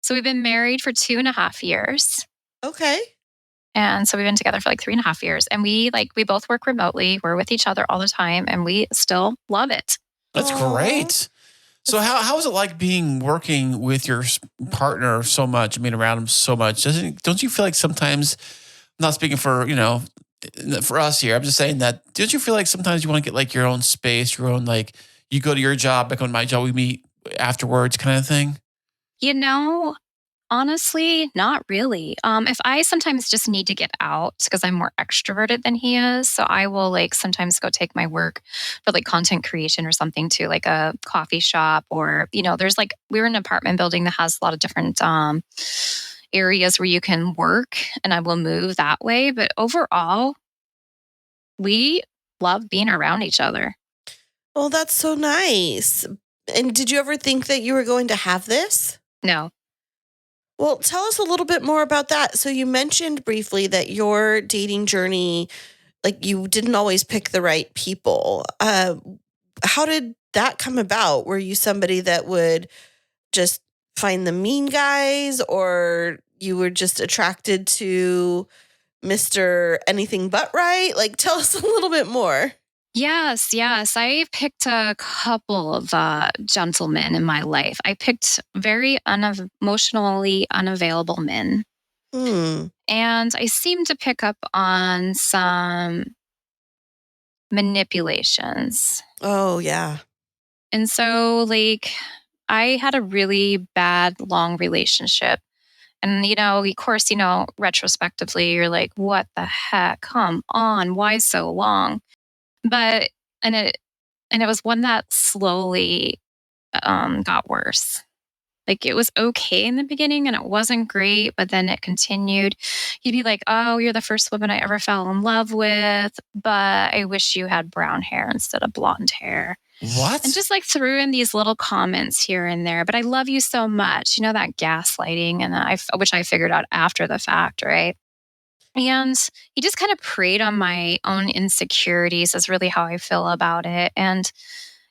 So we've been married for 2.5 years. Okay. And so we've been together for like 3.5 years. And we both work remotely. We're with each other all the time and we still love it. That's Aw. great. So how is it like working with your partner so much, being around him so much? Don't you feel like sometimes, I'm not speaking for, for us here, I'm just saying that, don't you feel like sometimes you want to get like your own space, your own, like you go to your job, I go to my job, we meet afterwards kind of thing? Honestly, not really. If I sometimes just need to get out because I'm more extroverted than he is, so I will like sometimes go take my work for like content creation or something to like a coffee shop or there's like we're in an apartment building that has a lot of different areas where you can work, and I will move that way. But overall, we love being around each other. Well, that's so nice. And did you ever think that you were going to have this? No. Well, tell us a little bit more about that. So you mentioned briefly that your dating journey, like you didn't always pick the right people. How did that come about? Were you somebody that would just find the mean guys, or you were just attracted to Mr. Anything But Right? Like, tell us a little bit more. Yes. I picked a couple of gentlemen in my life. I picked very emotionally unavailable men. And I seemed to pick up on some manipulations. Oh, yeah. And so, like, I had a really bad, long relationship. And, of course, retrospectively, you're like, what the heck? Come on. Why so long? But and it was one that slowly got worse. Like it was okay in the beginning and it wasn't great, but then it continued. He'd be like, "Oh, you're the first woman I ever fell in love with, but I wish you had brown hair instead of blonde hair." What? And just like threw in these little comments here and there. But I love you so much, that gaslighting, and which I figured out after the fact, right? And he just kind of preyed on my own insecurities is really how I feel about it. And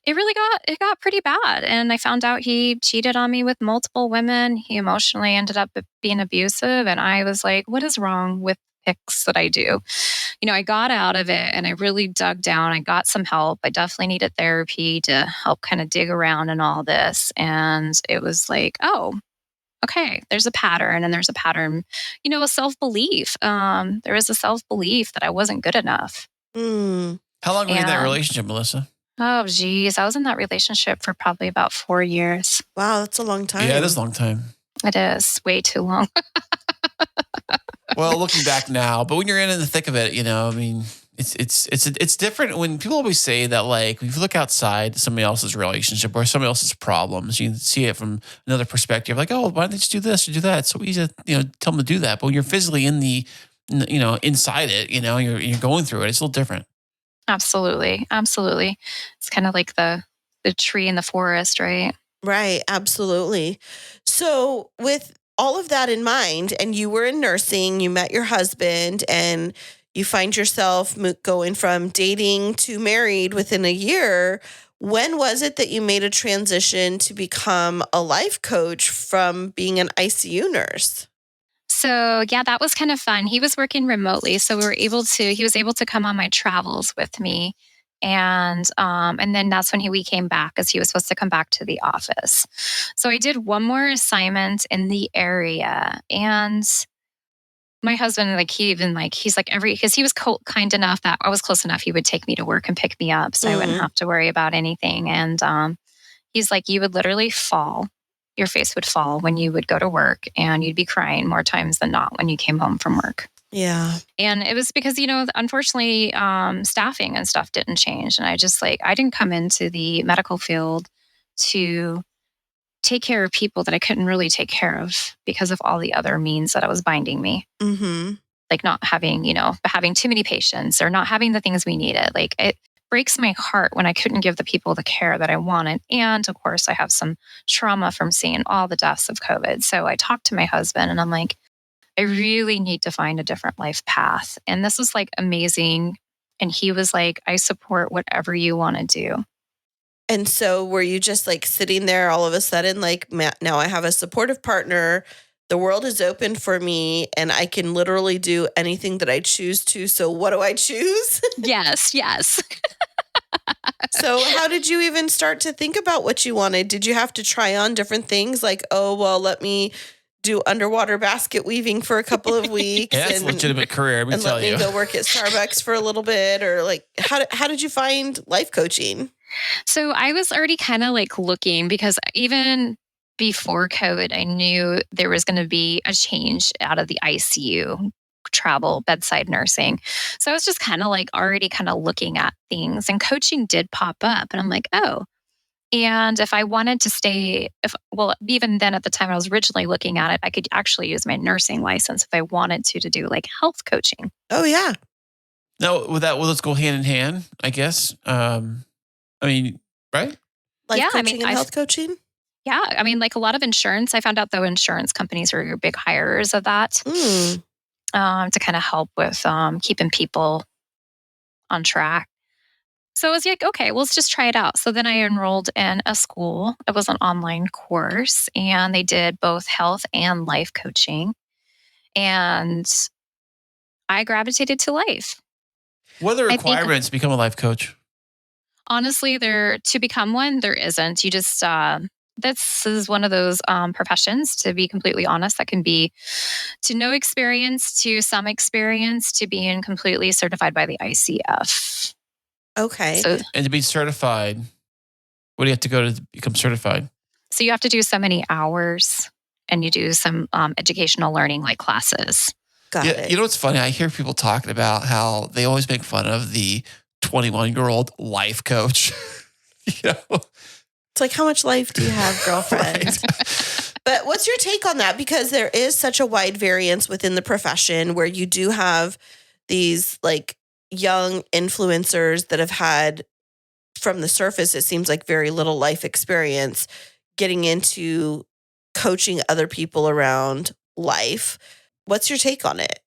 it got pretty bad. And I found out he cheated on me with multiple women. He emotionally ended up being abusive. And I was like, what is wrong with pics that I do? I got out of it and I really dug down. I got some help. I definitely needed therapy to help kind of dig around in all this. And it was like, oh, okay, there's a pattern, and there's a pattern, a self-belief. There was a self-belief that I wasn't good enough. How long were you in that relationship, Melissa? Oh, geez. I was in that relationship for probably about 4 years. Wow, that's a long time. Yeah, it is a long time. It is way too long. Well, looking back now, but when you're in the thick of it, it's different when people always say that, like, if you look outside somebody else's relationship or somebody else's problems, you see it from another perspective. Like, oh, why don't they just do this or do that? It's so easy to, tell them to do that. But when you're physically inside it, you're going through it, it's a little different. Absolutely. It's kind of like the tree in the forest, right? Right. Absolutely. So with all of that in mind, and you were in nursing, you met your husband, and you find yourself going from dating to married within a year. When was it that you made a transition to become a life coach from being an ICU nurse? So yeah, that was kind of fun. He was working remotely, so he was able to come on my travels with me. And then that's when we came back, because he was supposed to come back to the office. So I did one more assignment in the area, and my husband, because he was kind enough that I was close enough, he would take me to work and pick me up, so I wouldn't have to worry about anything. And he's like, you would literally fall your face would fall when you would go to work, and you'd be crying more times than not when you came home from work. Yeah. And it was because, unfortunately, staffing and stuff didn't change. And I just I didn't come into the medical field to take care of people that I couldn't really take care of because of all the other means that was binding me. Mm-hmm. Like not having, having too many patients or not having the things we needed. Like it breaks my heart when I couldn't give the people the care that I wanted. And of course, I have some trauma from seeing all the deaths of COVID. So I talked to my husband and I'm like, I really need to find a different life path. And this was amazing. And he was like, I support whatever you want to do. And so were you just sitting there all of a sudden, now I have a supportive partner, the world is open for me, and I can literally do anything that I choose to. So what do I choose? Yes, yes. So how did you even start to think about what you wanted? Did you have to try on different things let me do underwater basket weaving for a couple of weeks? Yeah, that's a legitimate career, let me tell you. Let me go work at Starbucks for a little bit? Or how did you find life coaching? So I was already kind of looking, because even before COVID, I knew there was going to be a change out of the ICU travel bedside nursing. So I was just kind of already kind of looking at things, and coaching did pop up, and I'm like, oh. And if I wanted to stay, even then at the time I was originally looking at it, I could actually use my nursing license if I wanted to do health coaching. Oh yeah. No, will those go hand in hand, I guess? Right? Life coaching and health coaching? Yeah. I mean, a lot of insurance, I found out though insurance companies are your big hirers of that to kind of help with keeping people on track. So I was like, okay, well, let's just try it out. So then I enrolled in a school. It was an online course, and they did both health and life coaching. And I gravitated to life. What are the requirements to become a life coach? Honestly, to become one, there isn't. You just, this is one of those professions, to be completely honest, that can be to no experience, to some experience, to being completely certified by the ICF. Okay. And to be certified, what do you have to go to become certified? So you have to do so many hours, and you do some educational learning classes. Got it. You know what's funny? I hear people talking about how they always make fun of the 21-year-old life coach. It's how much life do you have, girlfriend? Right. But what's your take on that? Because there is such a wide variance within the profession, where you do have these young influencers that have had, from the surface, it seems very little life experience, getting into coaching other people around life. What's your take on it?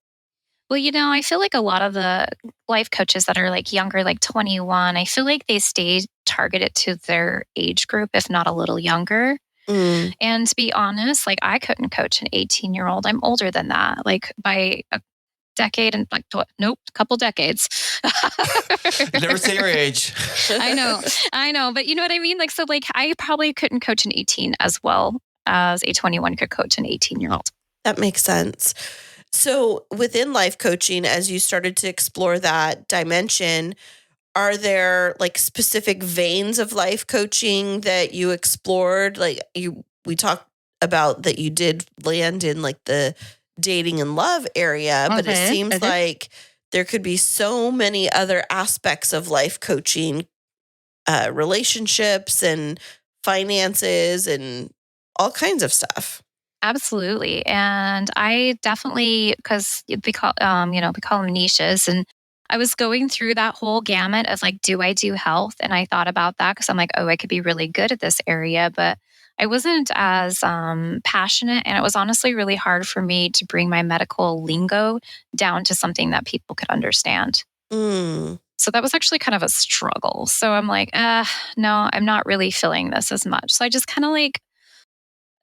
Well, I feel a lot of the life coaches that are younger, 21, I feel they stay targeted to their age group, if not a little younger. And to be honest, I couldn't coach an 18-year-old. I'm older than that, by a decade and a couple decades. Never say your age. I know. But you know what I mean? I probably couldn't coach an 18 as well as a 21 could coach an 18-year-old. That makes sense. So within life coaching, as you started to explore that dimension, are there specific veins of life coaching that you explored? We talked about that you did land in the dating and love area, but it seems like there could be so many other aspects of life coaching, relationships and finances and all kinds of stuff. Absolutely. And I definitely, because we call them niches. And I was going through that whole gamut of do I do health? And I thought about that because I'm I could be really good at this area, but I wasn't as passionate. And it was honestly really hard for me to bring my medical lingo down to something that people could understand. So that was actually kind of a struggle. So I'm no, I'm not really feeling this as much. So I just kind of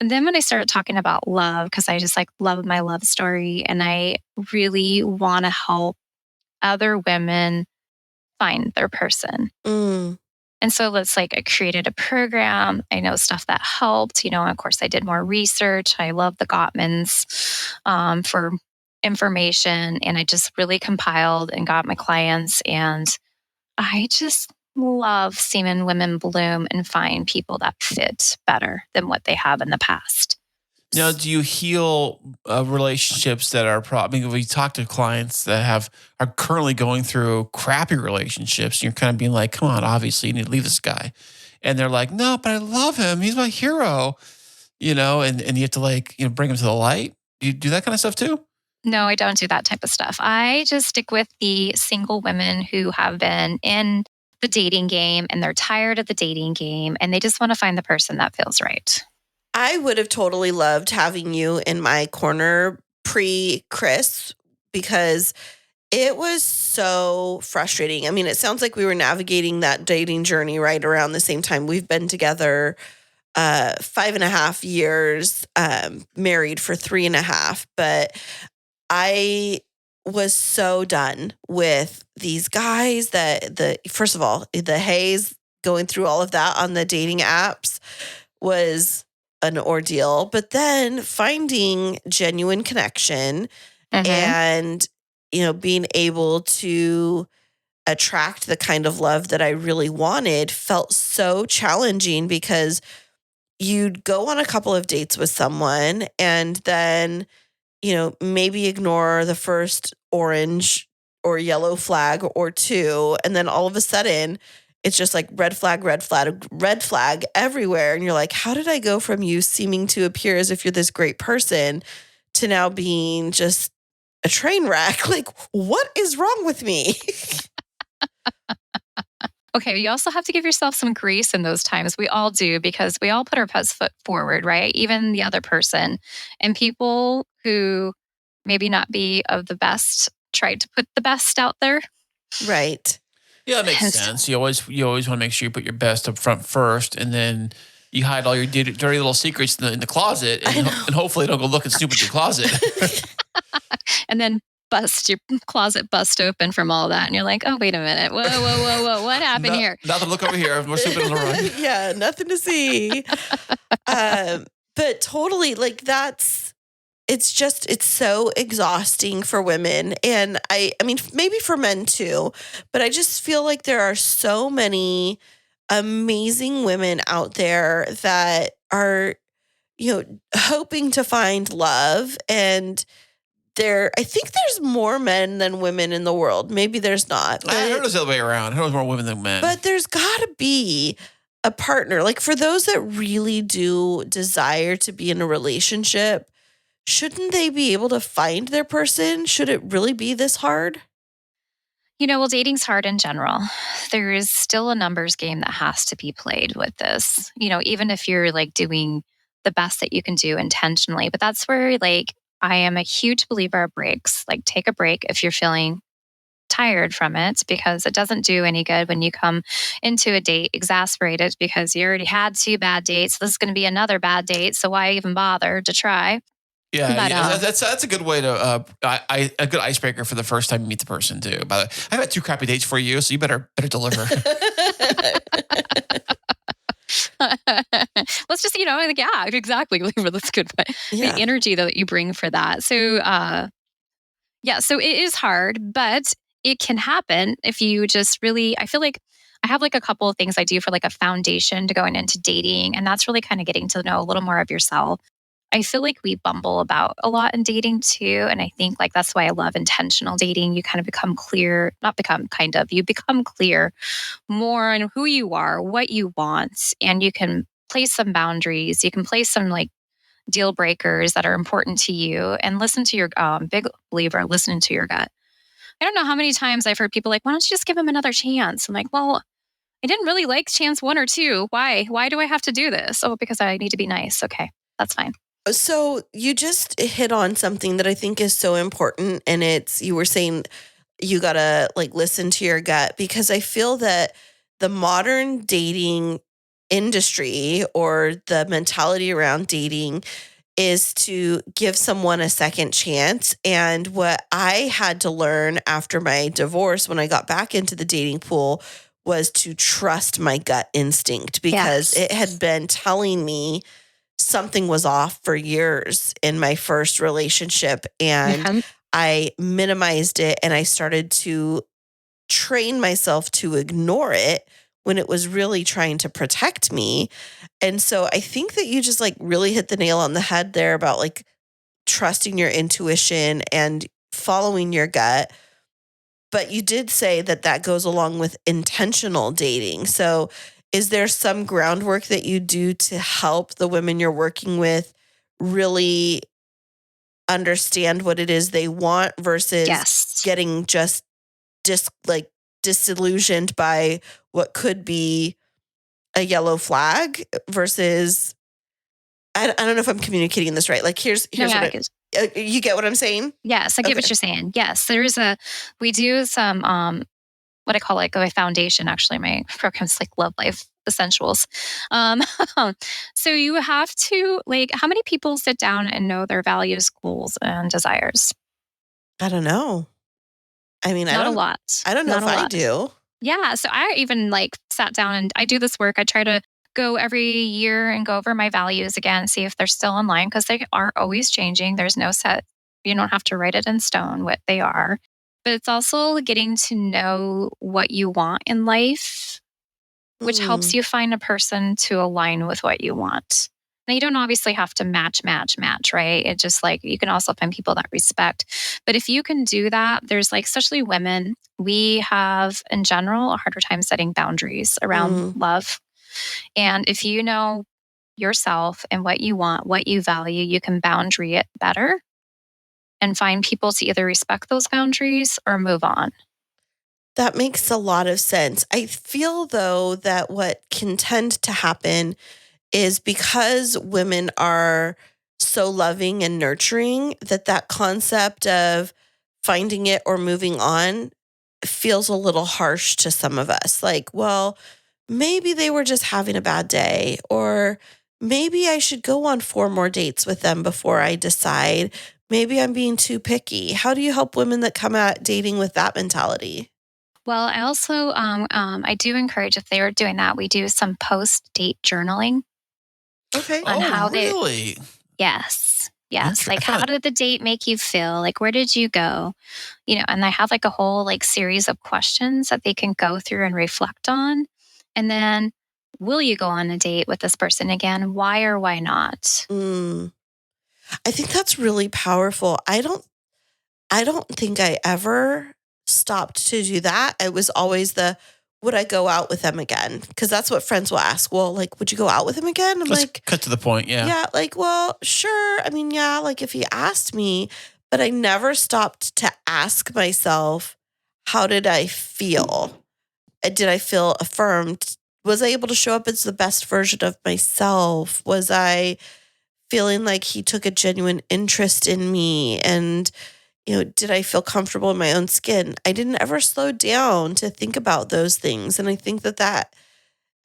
and then when I started talking about love, because I just love my love story, and I really want to help other women find their person. And so I created a program. I know stuff that helped, and of course I did more research. I love the Gottmans for information, and I just really compiled and got my clients, and I just love seeing women bloom and find people that fit better than what they have in the past. Now, do you heal relationships that are I mean, we talk to clients that are currently going through crappy relationships. And you're kind of being like, come on, obviously you need to leave this guy. And they're like, no, but I love him. He's my hero, and you have to bring him to the light. Do you do that kind of stuff too? No, I don't do that type of stuff. I just stick with the single women who have been in the dating game and they're tired of the dating game and they just want to find the person that feels right. I would have totally loved having you in my corner pre-Kris because it was so frustrating. I mean, it sounds like we were navigating that dating journey right around the same time. We've been together 5.5 years, married for 3.5, but I was so done with these guys first of all, the haze going through all of that on the dating apps was an ordeal, but then finding genuine connection and, being able to attract the kind of love that I really wanted felt so challenging because you'd go on a couple of dates with someone and then maybe ignore the first orange or yellow flag or two. And then all of a sudden it's just like red flag, red flag, red flag everywhere. And you're like, how did I go from you seeming to appear as if you're this great person to now being just a train wreck? Like, what is wrong with me? Okay, you also have to give yourself some grace in those times. We all do because we all put our best foot forward, right? Even the other person. And people who maybe not be of the best tried to put the best out there. Right. Yeah, it makes sense. You always want to make sure you put your best up front first, and then you hide all your dirty little secrets in the closet, and hopefully don't go looking stupid in your closet. And then your closet bust open from all that, and you're like, oh, wait a minute. Whoa. What happened here? Nothing. Look over here. We're sleeping on the run. Yeah, nothing to see. But totally, it's so exhausting for women. And I mean, maybe for men too, but I just feel like there are so many amazing women out there that are, hoping to find love. And I think there's more men than women in the world. Maybe there's not. I heard it was the other way around. I heard it was more women than men. But there's got to be a partner. Like for those that really do desire to be in a relationship, shouldn't they be able to find their person? Should it really be this hard? Well, dating's hard in general. There is still a numbers game that has to be played with this, even if you're doing the best that you can do intentionally. But that's where I am a huge believer of breaks. Take a break if you're feeling tired from it, because it doesn't do any good when you come into a date exasperated because you already had 2 bad dates. This is going to be another bad date. So why even bother to try? Yeah, that's a good way to a good icebreaker for the first time you meet the person too. By the way, I've had 2 crappy dates for you, so you better deliver. Let's just yeah, exactly. That's good. But the energy that you bring for that. So so it is hard, but it can happen if you just really. I feel like I have a couple of things I do for a foundation to going into dating, and that's really kind of getting to know a little more of yourself. I feel like we bumble about a lot in dating too. And I think that's why I love intentional dating. You kind of become clear, you become clear more on who you are, what you want, and you can place some boundaries. You can place some deal breakers that are important to you and listen to your big believer, listening to your gut. I don't know how many times I've heard people why don't you just give him another chance? I'm like, well, I didn't really like chance 1 or 2. Why? Why do I have to do this? Oh, because I need to be nice. Okay, that's fine. So you just hit on something that I think is so important. And you were saying you got to listen to your gut, because I feel that the modern dating industry or the mentality around dating is to give someone a second chance. And what I had to learn after my divorce, when I got back into the dating pool, was to trust my gut instinct, because it had been telling me something was off for years in my first relationship. And I minimized it and I started to train myself to ignore it when it was really trying to protect me. And so I think that you just like really hit the nail on the head there about like trusting your intuition and following your gut. But you did say that that goes along with intentional dating. So is there some groundwork that you do to help the women you're working with really understand what it is they want versus Yes. getting just disillusioned by what could be a yellow flag versus I don't know if I'm communicating this right. Like here's No, what yeah, I, you get what I'm saying? yes, I get Okay. what you're saying. Yes, we do some, what I call like a foundation. Actually, my program's like Love Life Essentials. Um, so you have to like, how many people sit down and know their values, goals, and desires? I don't know. I mean, Not a lot. I don't know Not if a I lot. do. Yeah. So I even like sat down and I do this work. I try to go every year and go over my values again, see if they're still in line because they are always changing. There's no set, you don't have to write it in stone what they are. But it's also getting to know what you want in life, which helps Mm. you find a person to align with what you want. Now, you don't obviously have to match, right? It just like you can also find people that respect. But if you can do that, there's like, especially women, we have in general a harder time setting boundaries around love. And if you know yourself and what you want, what you value, you can boundary it better and find people to either respect those boundaries or move on. That makes a lot of sense. I feel though that what can tend to happen is because women are so loving and nurturing that concept of finding it or moving on feels a little harsh to some of us. Like, well, maybe they were just having a bad day, or maybe I should go on 4 more dates with them before I decide. Maybe I'm being too picky. How do you help women that come at dating with that mentality? Well, I also I do encourage if they are doing that, we do some post-date journaling Okay. on how Oh, they. really? Yes. Inter- I Like, how found did the date make you feel? Like, where did you go? And I have like a whole like series of questions that they can go through and reflect on. And then, will you go on a date with this person again? Why or why not? Mm. I think that's really powerful. I don't think I ever stopped to do that. It was always would I go out with them again? Because that's what friends will ask. Well, like, would you go out with him again? I'm Let's like, cut to the point. Yeah. yeah, like, well, sure. I mean, yeah, like if he asked me, but I never stopped to ask myself, how did I feel? Did I feel affirmed? Was I able to show up as the best version of myself? Was I feeling like he took a genuine interest in me? And did I feel comfortable in my own skin? I didn't ever slow down to think about those things. And I think that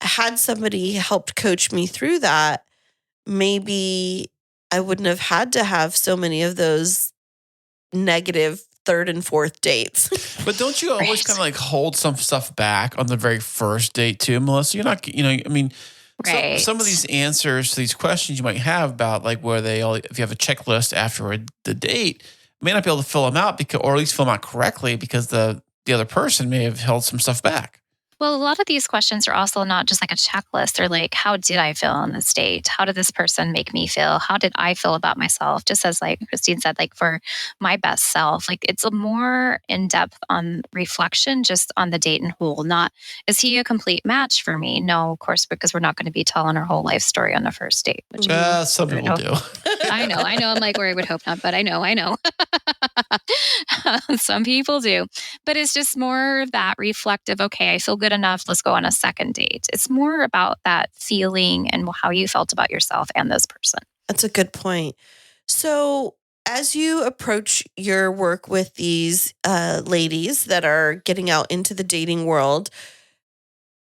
had somebody helped coach me through that, maybe I wouldn't have had to have so many of those negative 3rd and 4th dates. But don't you always Right. kind of like hold some stuff back on the very first date too, Melissa? You're not, I mean, Right. some of these answers to these questions you might have about like where if you have a checklist after the date, may not be able to fill them out or at least fill them out correctly because the other person may have held some stuff back. Well, a lot of these questions are also not just like a checklist. They're like, how did I feel on this date? How did this person make me feel? How did I feel about myself? Just as like Kristine said, like for my best self, like it's a more in-depth on reflection, just on the date and whole. Not, is he a complete match for me? No, of course, because we're not going to be telling our whole life story on the first date. Which Some I would people hope- do. I know. I'm like, where I would hope not, but I know. Some people do. But it's just more of that reflective, okay, I feel good enough. Let's go on a second date. It's more about that feeling and how you felt about yourself and this person. That's a good point. So, as you approach your work with these ladies that are getting out into the dating world,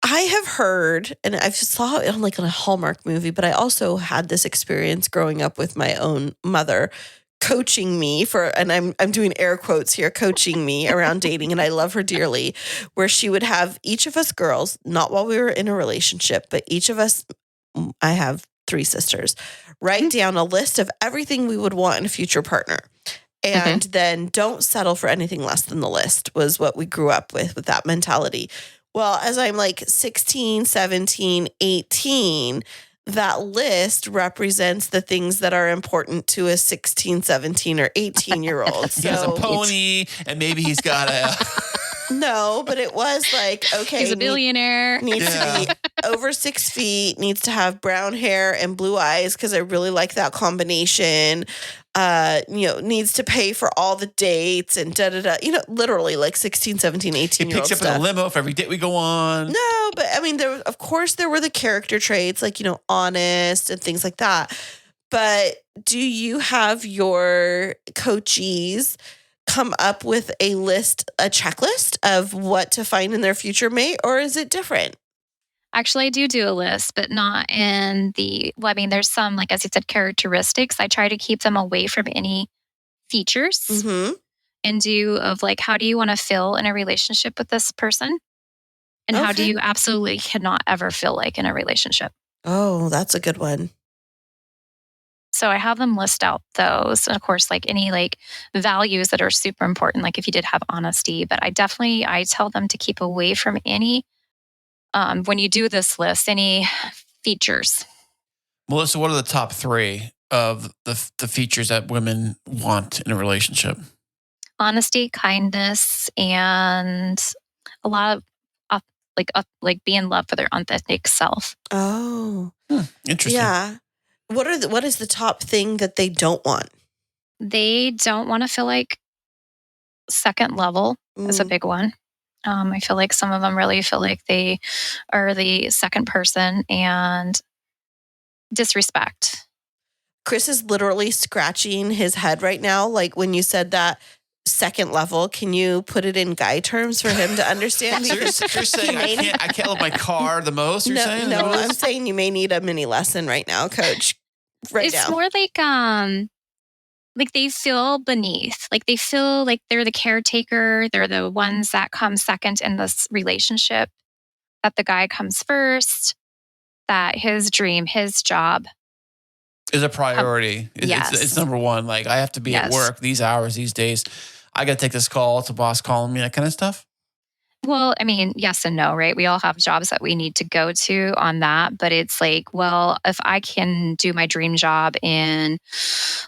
I have heard, and I've saw it on like in a Hallmark movie, but I also had this experience growing up with my own mother coaching me and I'm doing air quotes here, coaching me around dating, and I love her dearly, where she would have each of us girls, not while we were in a relationship, but each of us, I have 3 sisters, write down a list of everything we would want in a future partner. And then don't settle for anything less than the list was what we grew up with that mentality. Well, as I'm like 16, 17, 18, that list represents the things that are important to a 16, 17, or 18-year-old. He has a pony, and maybe he's got a. No, but it was like, okay. He's a billionaire. Needs to be over 6 feet, needs to have brown hair and blue eyes because I really like that combination. Needs to pay for all the dates and literally like 16, 17, 18 He year old picks up stuff. in a limo for every date we go on. No, but I mean, there were the character traits like, honest and things like that. But do you have your coachees come up with a checklist of what to find in their future mate, or is it different? Actually, I do a list, but not in there's some, like, as you said, characteristics. I try to keep them away from any features Mm-hmm. and how do you want to feel in a relationship with this person? And how do Okay. you absolutely cannot ever feel like in a relationship? Oh, that's a good one. So I have them list out those. And of course, like any values that are super important, like if you did have honesty, but I tell them to keep away from any, when you do this list, any features. Melissa, what are the top 3 of the features that women want in a relationship? Honesty, kindness, and a lot of be in love for their authentic self. Oh, Interesting. yeah. What is the top thing that they don't want? They don't want to feel like second level is a big one. I feel like some of them really feel like they are the second person, and disrespect. Kris is literally scratching his head right now. Like when you said that second level, can you put it in guy terms for him to understand? So you're saying I can't love my car the most? You're saying? No, I'm saying you may need a mini lesson right now, Coach. It's more like they feel beneath. Like they feel like they're the caretaker. They're the ones that come second in this relationship. That the guy comes first. That his dream, his job is a priority. Yes. It's number one. Like I have to be at work these hours, these days. I got to take this call. It's a boss calling me, that kind of stuff. Well, I mean, yes and no, right? We all have jobs that we need to go to on that. But it's like, well, if I can do my dream job in,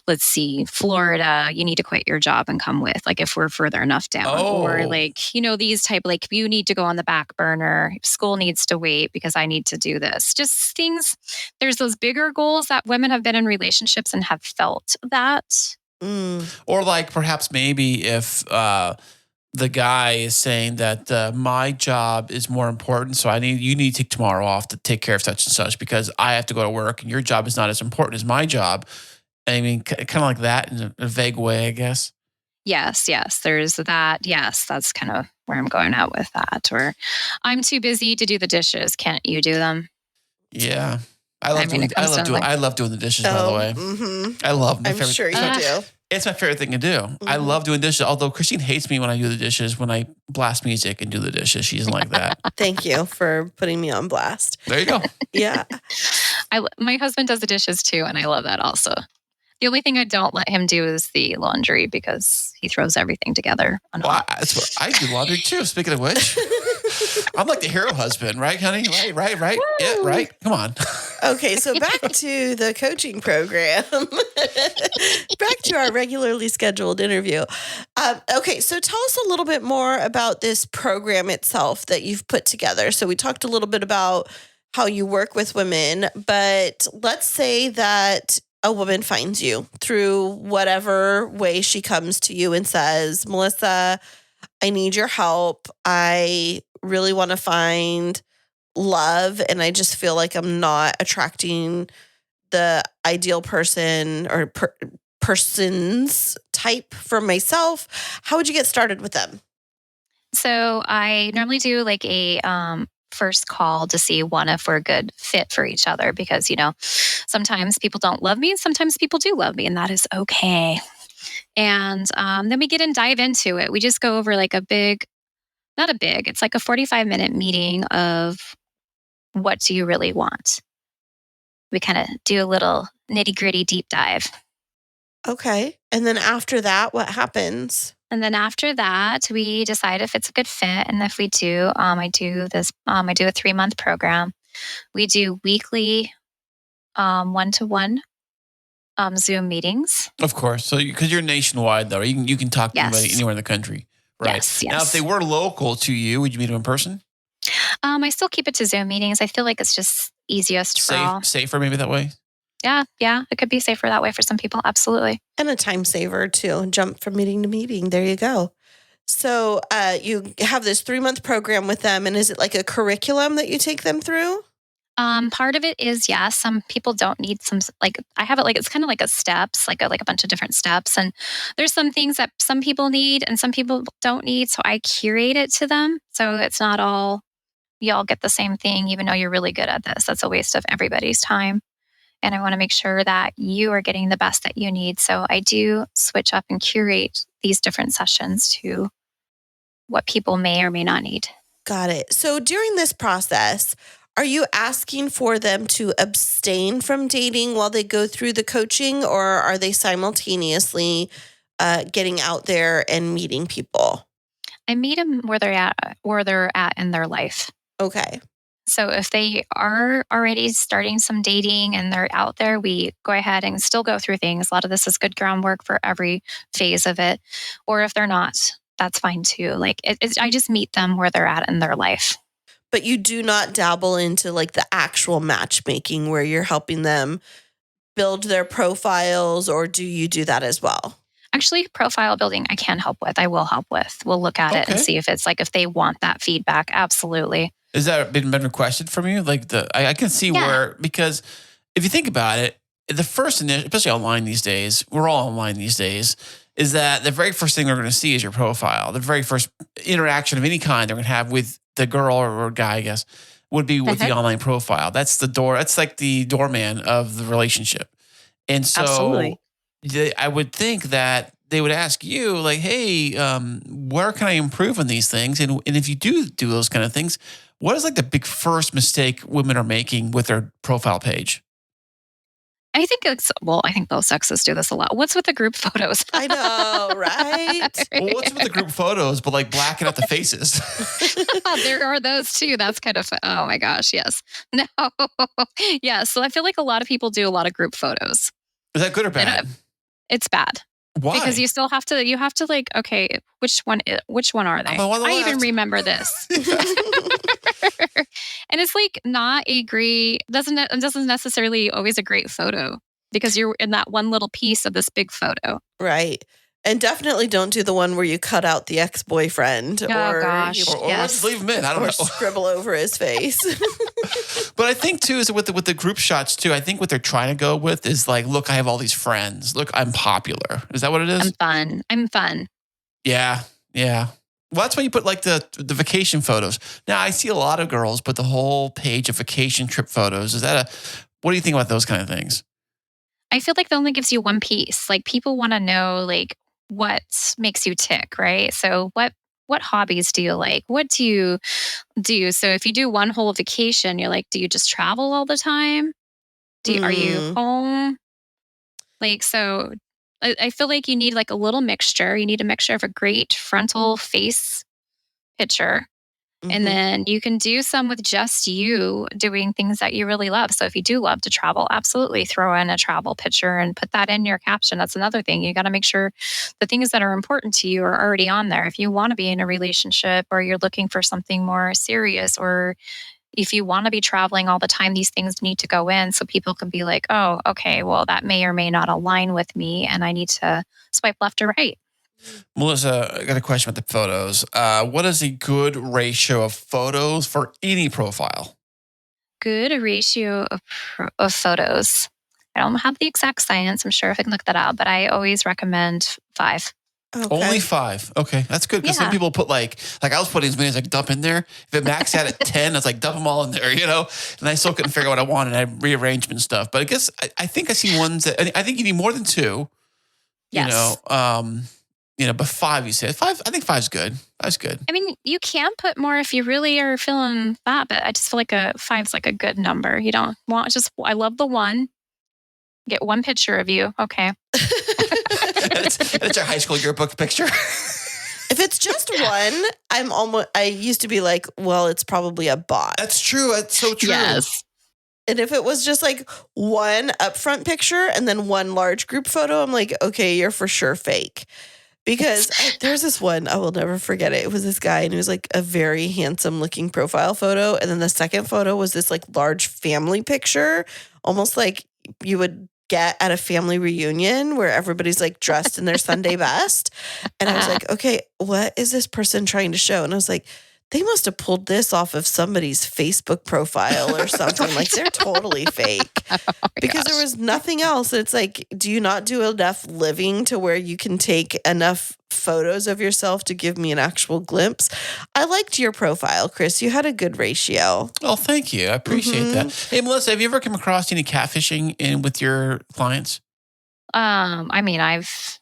let's see, Florida, you need to quit your job and come with, like if we're further enough down. Or these type, like you need to go on the back burner. School needs to wait because I need to do this. Just things, there's those bigger goals that women have been in relationships and have felt that. Or like perhaps maybe if the guy is saying that my job is more important, so you need to take tomorrow off to take care of such and such because I have to go to work and your job is not as important as my job. I mean, kind of like that in a vague way, I guess. Yes, there's that. Yes, that's kind of where I'm going out with that. Or I'm too busy to do the dishes. Can't you do them? Yeah. I love doing the dishes, by the way. Mm-hmm. I love my I'm favorite. sure you do. It's my favorite thing to do. I love doing dishes. Although Kristine hates me when I do the dishes, when I blast music and do the dishes. She doesn't like that. Thank you for putting me on blast. There you go. Yeah. My husband does the dishes too, and I love that also. The only thing I don't let him do is the laundry because he throws everything together. That's what I do laundry too. Speaking of which, I'm like the hero husband, right, honey? Right. Woo! Yeah, right. Come on. Okay, so back to the coaching program. Back to our regularly scheduled interview. Okay, so tell us a little bit more about this program itself that you've put together. So we talked a little bit about how you work with women, but let's say that a woman finds you through whatever way she comes to you and says, Melissa, I need your help. I really want to find love, and I just feel like I'm not attracting the ideal person or person's type for myself. How would you get started with them? So I normally do like a first call to see if we're a good fit for each other because, sometimes people don't love me and sometimes people do love me, and that is okay. And then we dive into it. We just go over like it's like a 45-minute meeting of what do you really want? We kind of do a little nitty-gritty deep dive. Okay. And then after that, what happens? And then after that, we decide if it's a good fit. And if we do, I do a 3-month program. We do weekly one-to-one Zoom meetings. Of course. So because you're nationwide, though, you can talk to anybody Yes. anywhere in the country. Right. Yes. Now, if they were local to you, would you meet them in person? I still keep it to Zoom meetings. I feel like it's just easiest for all. Safer, maybe that way. Yeah. It could be safer that way for some people. Absolutely. And a time saver too. Jump from meeting to meeting. There you go. So you have this 3-month program with them. And is it like a curriculum that you take them through? Part of it is, yes. Some people don't need some, like I have it like, it's kind of like a steps, like a bunch of different steps. And there's some things that some people need and some people don't need. So I curate it to them. So it's not all, y'all get the same thing, even though you're really good at this. That's a waste of everybody's time. And I want to make sure that you are getting the best that you need. So I do switch up and curate these different sessions to what people may or may not need. Got it. So during this process, are you asking for them to abstain from dating while they go through the coaching, or are they simultaneously getting out there and meeting people? I meet them where they're at in their life. Okay. So if they are already starting some dating and they're out there, we go ahead and still go through things. A lot of this is good groundwork for every phase of it. Or if they're not, that's fine too. Like I just meet them where they're at in their life. But you do not dabble into like the actual matchmaking where you're helping them build their profiles, or do you do that as well? Actually, profile building, I can help with. I will help with. We'll look at it and see if it's like, if they want that feedback. Absolutely. Has that been requested from you? Like I can see where, because if you think about it, the first initial, especially online these days, we're all online these days, is that the very first thing they're going to see is your profile. The very first interaction of any kind they're going to have with the girl or guy, I guess, would be with the online profile. That's the door. That's like the doorman of the relationship. And so I would think that they would ask you like, hey, where can I improve on these things? And if you do those kind of things, what is like the big first mistake women are making with their profile page? I think I think both sexes do this a lot. What's with the group photos? I know, right? Well, what's with the group photos, but like blacking out the faces? There are those too. That's kind of, oh my gosh, yes. No. Yeah, so I feel like a lot of people do a lot of group photos. Is that good or bad? It's bad. Why? Because you have to like, okay, which one are they? I even remember this. And it's like not doesn't necessarily always a great photo because you're in that one little piece of this big photo. Right. And definitely don't do the one where you cut out the ex-boyfriend or just leave him in. I don't know. Scribble over his face. But I think too is with the group shots too. I think what they're trying to go with is like, look, I have all these friends. Look, I'm popular. Is that what it is? I'm fun. Yeah. Well, that's why you put like the vacation photos. Now I see a lot of girls put the whole page of vacation trip photos. What do you think about those kind of things? I feel like that only gives you one piece. Like people want to know like what makes you tick, right? So what hobbies do you like? What do you do? So if you do one whole vacation, you're like, do you just travel all the time? Are you home? Like, so I feel like you need like a little mixture. You need a mixture of a great frontal face picture. And then you can do some with just you doing things that you really love. So if you do love to travel, absolutely throw in a travel picture and put that in your caption. That's another thing. You got to make sure the things that are important to you are already on there. If you want to be in a relationship or you're looking for something more serious, or if you want to be traveling all the time, these things need to go in so people can be like, oh, okay, well, that may or may not align with me and I need to swipe left or right. Melissa, I got a question about the photos. What is a good ratio of photos for any profile? Good ratio of photos. I don't have the exact science. I'm sure if I can look that up, but I always recommend 5. Okay. Only 5. Okay, that's good because some people put like I was putting as many as I could dump in there. If it maxed out at 10, I was like dump them all in there, And I still couldn't figure out what I wanted. I rearranged them and stuff. But I guess I think I see ones that I think you need more than 2. Yes. But 5, you said 5. I think 5's good. 5's good. I mean, you can put more if you really are feeling that, but I just feel like 5's like a good number. You don't want I love the 1. Get one picture of you. Okay. and it's your high school yearbook picture. If it's just one, I used to be like, well, it's probably a bot. That's true. That's so true. Yes. And if it was just like one upfront picture and then one large group photo, I'm like, okay, you're for sure fake. Because there's this one, I will never forget it. It was this guy and it was like a very handsome looking profile photo. And then the second photo was this like large family picture, almost like you would get at a family reunion where everybody's like dressed in their Sunday best. And I was like, okay, what is this person trying to show? And I was like, they must have pulled this off of somebody's Facebook profile or something. Like they're totally fake because there was nothing else. It's like, do you not do enough living to where you can take enough photos of yourself to give me an actual glimpse? I liked your profile, Kris. You had a good ratio. Oh, thank you. I appreciate that. Hey, Melissa, have you ever come across any catfishing with your clients? I mean, I've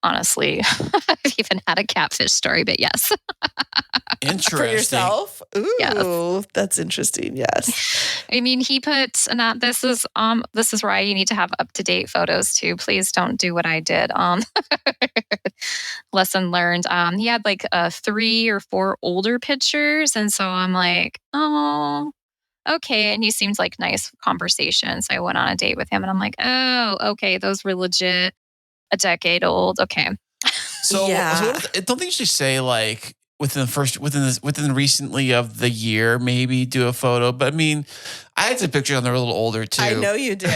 honestly I've even had a catfish story, but yes. Interesting. For yourself? Ooh, Yes. That's interesting. Yes. I mean, he put, and this is why you need to have up-to-date photos too. Please don't do what I did. Lesson learned. He had like 3 or 4 older pictures, and so I'm like, oh, okay. And he seemed like nice conversation. So I went on a date with him, and I'm like, oh, okay, those were legit, a decade old. Okay. So, Yeah. so don't they usually say like within recently of the year, maybe do a photo? But I mean, I had some pictures and they're a little older too. I know you did.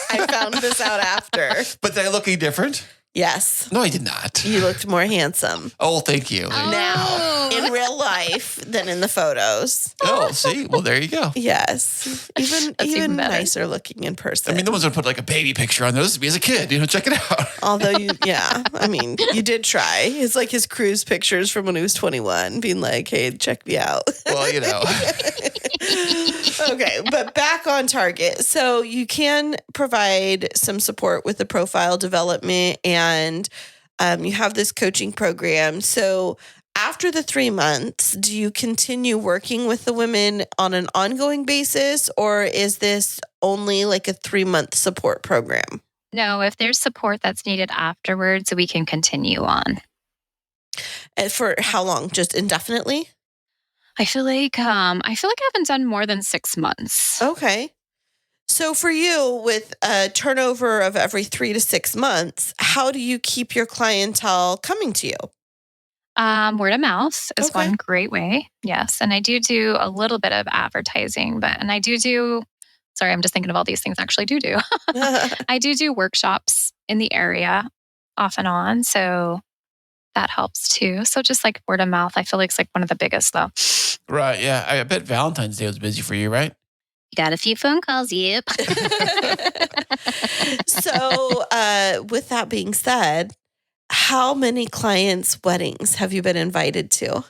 I found this out after. But they're looking different? Yes. No, I did not. You looked more handsome Oh, thank you. now in real life than in the photos. Oh, see? Well, there you go. Yes. Even even better. nicer looking in person. I mean, no one's going to put like a baby picture on there. This is me as a kid. Check it out. Although you did try. It's like his cruise pictures from when he was 21, being like, hey, check me out. Well, Okay, but back on target. So you can provide some support with the profile development and you have this coaching program. So after the 3 months, do you continue working with the women on an ongoing basis, or is this only like a 3-month support program? No, if there's support that's needed afterwards, we can continue on. And for how long? Just indefinitely? I feel like I haven't done more than 6 months. Okay. So for you, with a turnover of every 3 to 6 months, how do you keep your clientele coming to you? Word of mouth is Okay. one great way. Yes. And I do a little bit of advertising, and I do, sorry, I'm just thinking of all these things I actually do. I do workshops in the area off and on. So that helps too. So just like word of mouth, I feel like it's like one of the biggest though. Right. Yeah. I bet Valentine's Day was busy for you, right? You got a few phone calls. Yep. So with that being said, how many clients' weddings have you been invited to?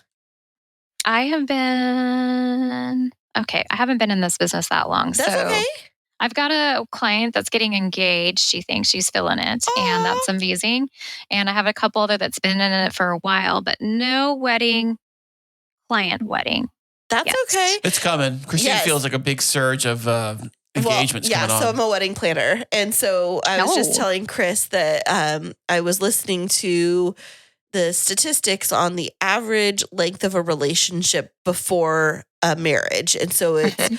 I haven't been in this business that long. That's so okay. I've got a client that's getting engaged. She thinks she's feeling it, and that's amazing. And I have a couple other that's been in it for a while, but no client wedding. That's Yes. okay. It's coming. Kristine Yes. feels like a big surge of engagements yeah, coming on. so I'm a wedding planner. And so I was just Oh. telling Kris that I was listening to the statistics on the average length of a relationship before a marriage. And so it's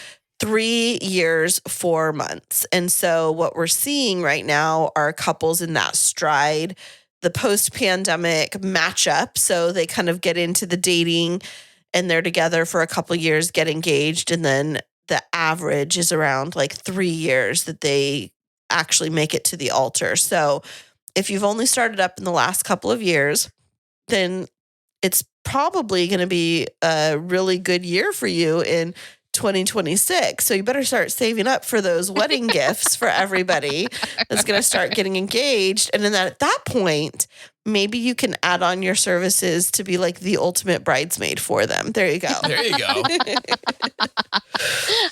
3 years, 4 months. And so what we're seeing right now are couples in that stride, the post-pandemic matchup. So they kind of get into the dating and they're together for a couple years, get engaged, and then the average is around like 3 years that they actually make it to the altar. So if you've only started up in the last couple of years, then it's probably going to be a really good year for you in 2026. So you better start saving up for those wedding gifts for everybody that's going to start getting engaged. And then at that point, maybe you can add on your services to be like the ultimate bridesmaid for them. There you go. There you go.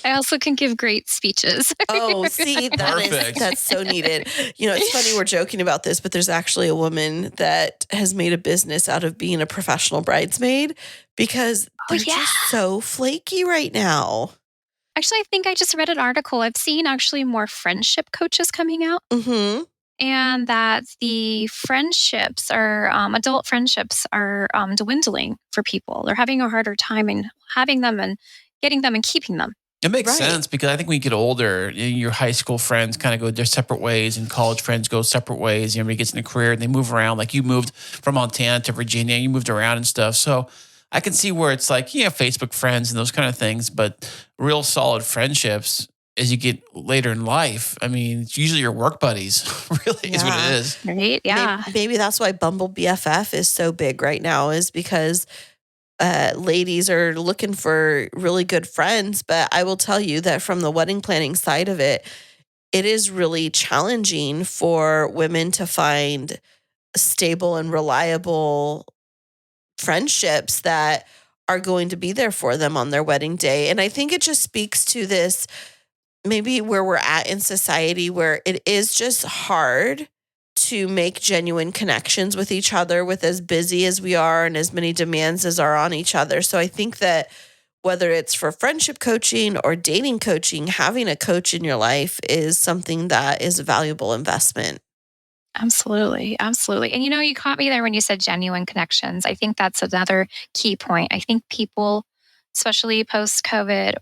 I also can give great speeches. Oh, see, Perfect. that's so needed. It's funny we're joking about this, but there's actually a woman that has made a business out of being a professional bridesmaid because they're just so flaky right now. Actually, I think I just read an article. I've seen actually more friendship coaches coming out. Mm-hmm. and that the friendships or adult friendships are dwindling for people. They're having a harder time in having them and getting them and keeping them. It makes Right. sense because I think when you get older, your high school friends kind of go their separate ways, and college friends go separate ways. Everybody gets in a career and they move around. Like you moved from Montana to Virginia, you moved around and stuff. So I can see where it's like, Facebook friends and those kind of things, but real solid friendships as you get later in life. I mean, it's usually your work buddies, really is what Yeah. it is. Right? Yeah. Maybe that's why Bumble BFF is so big right now, is because ladies are looking for really good friends. But I will tell you that from the wedding planning side of it, it is really challenging for women to find stable and reliable friendships that are going to be there for them on their wedding day. And I think it just speaks to this, maybe where we're at in society, where it is just hard to make genuine connections with each other, with as busy as we are and as many demands as are on each other. So I think that whether it's for friendship coaching or dating coaching, having a coach in your life is something that is a valuable investment. Absolutely. Absolutely. And you caught me there when you said genuine connections. I think that's another key point. I think people, especially post COVID,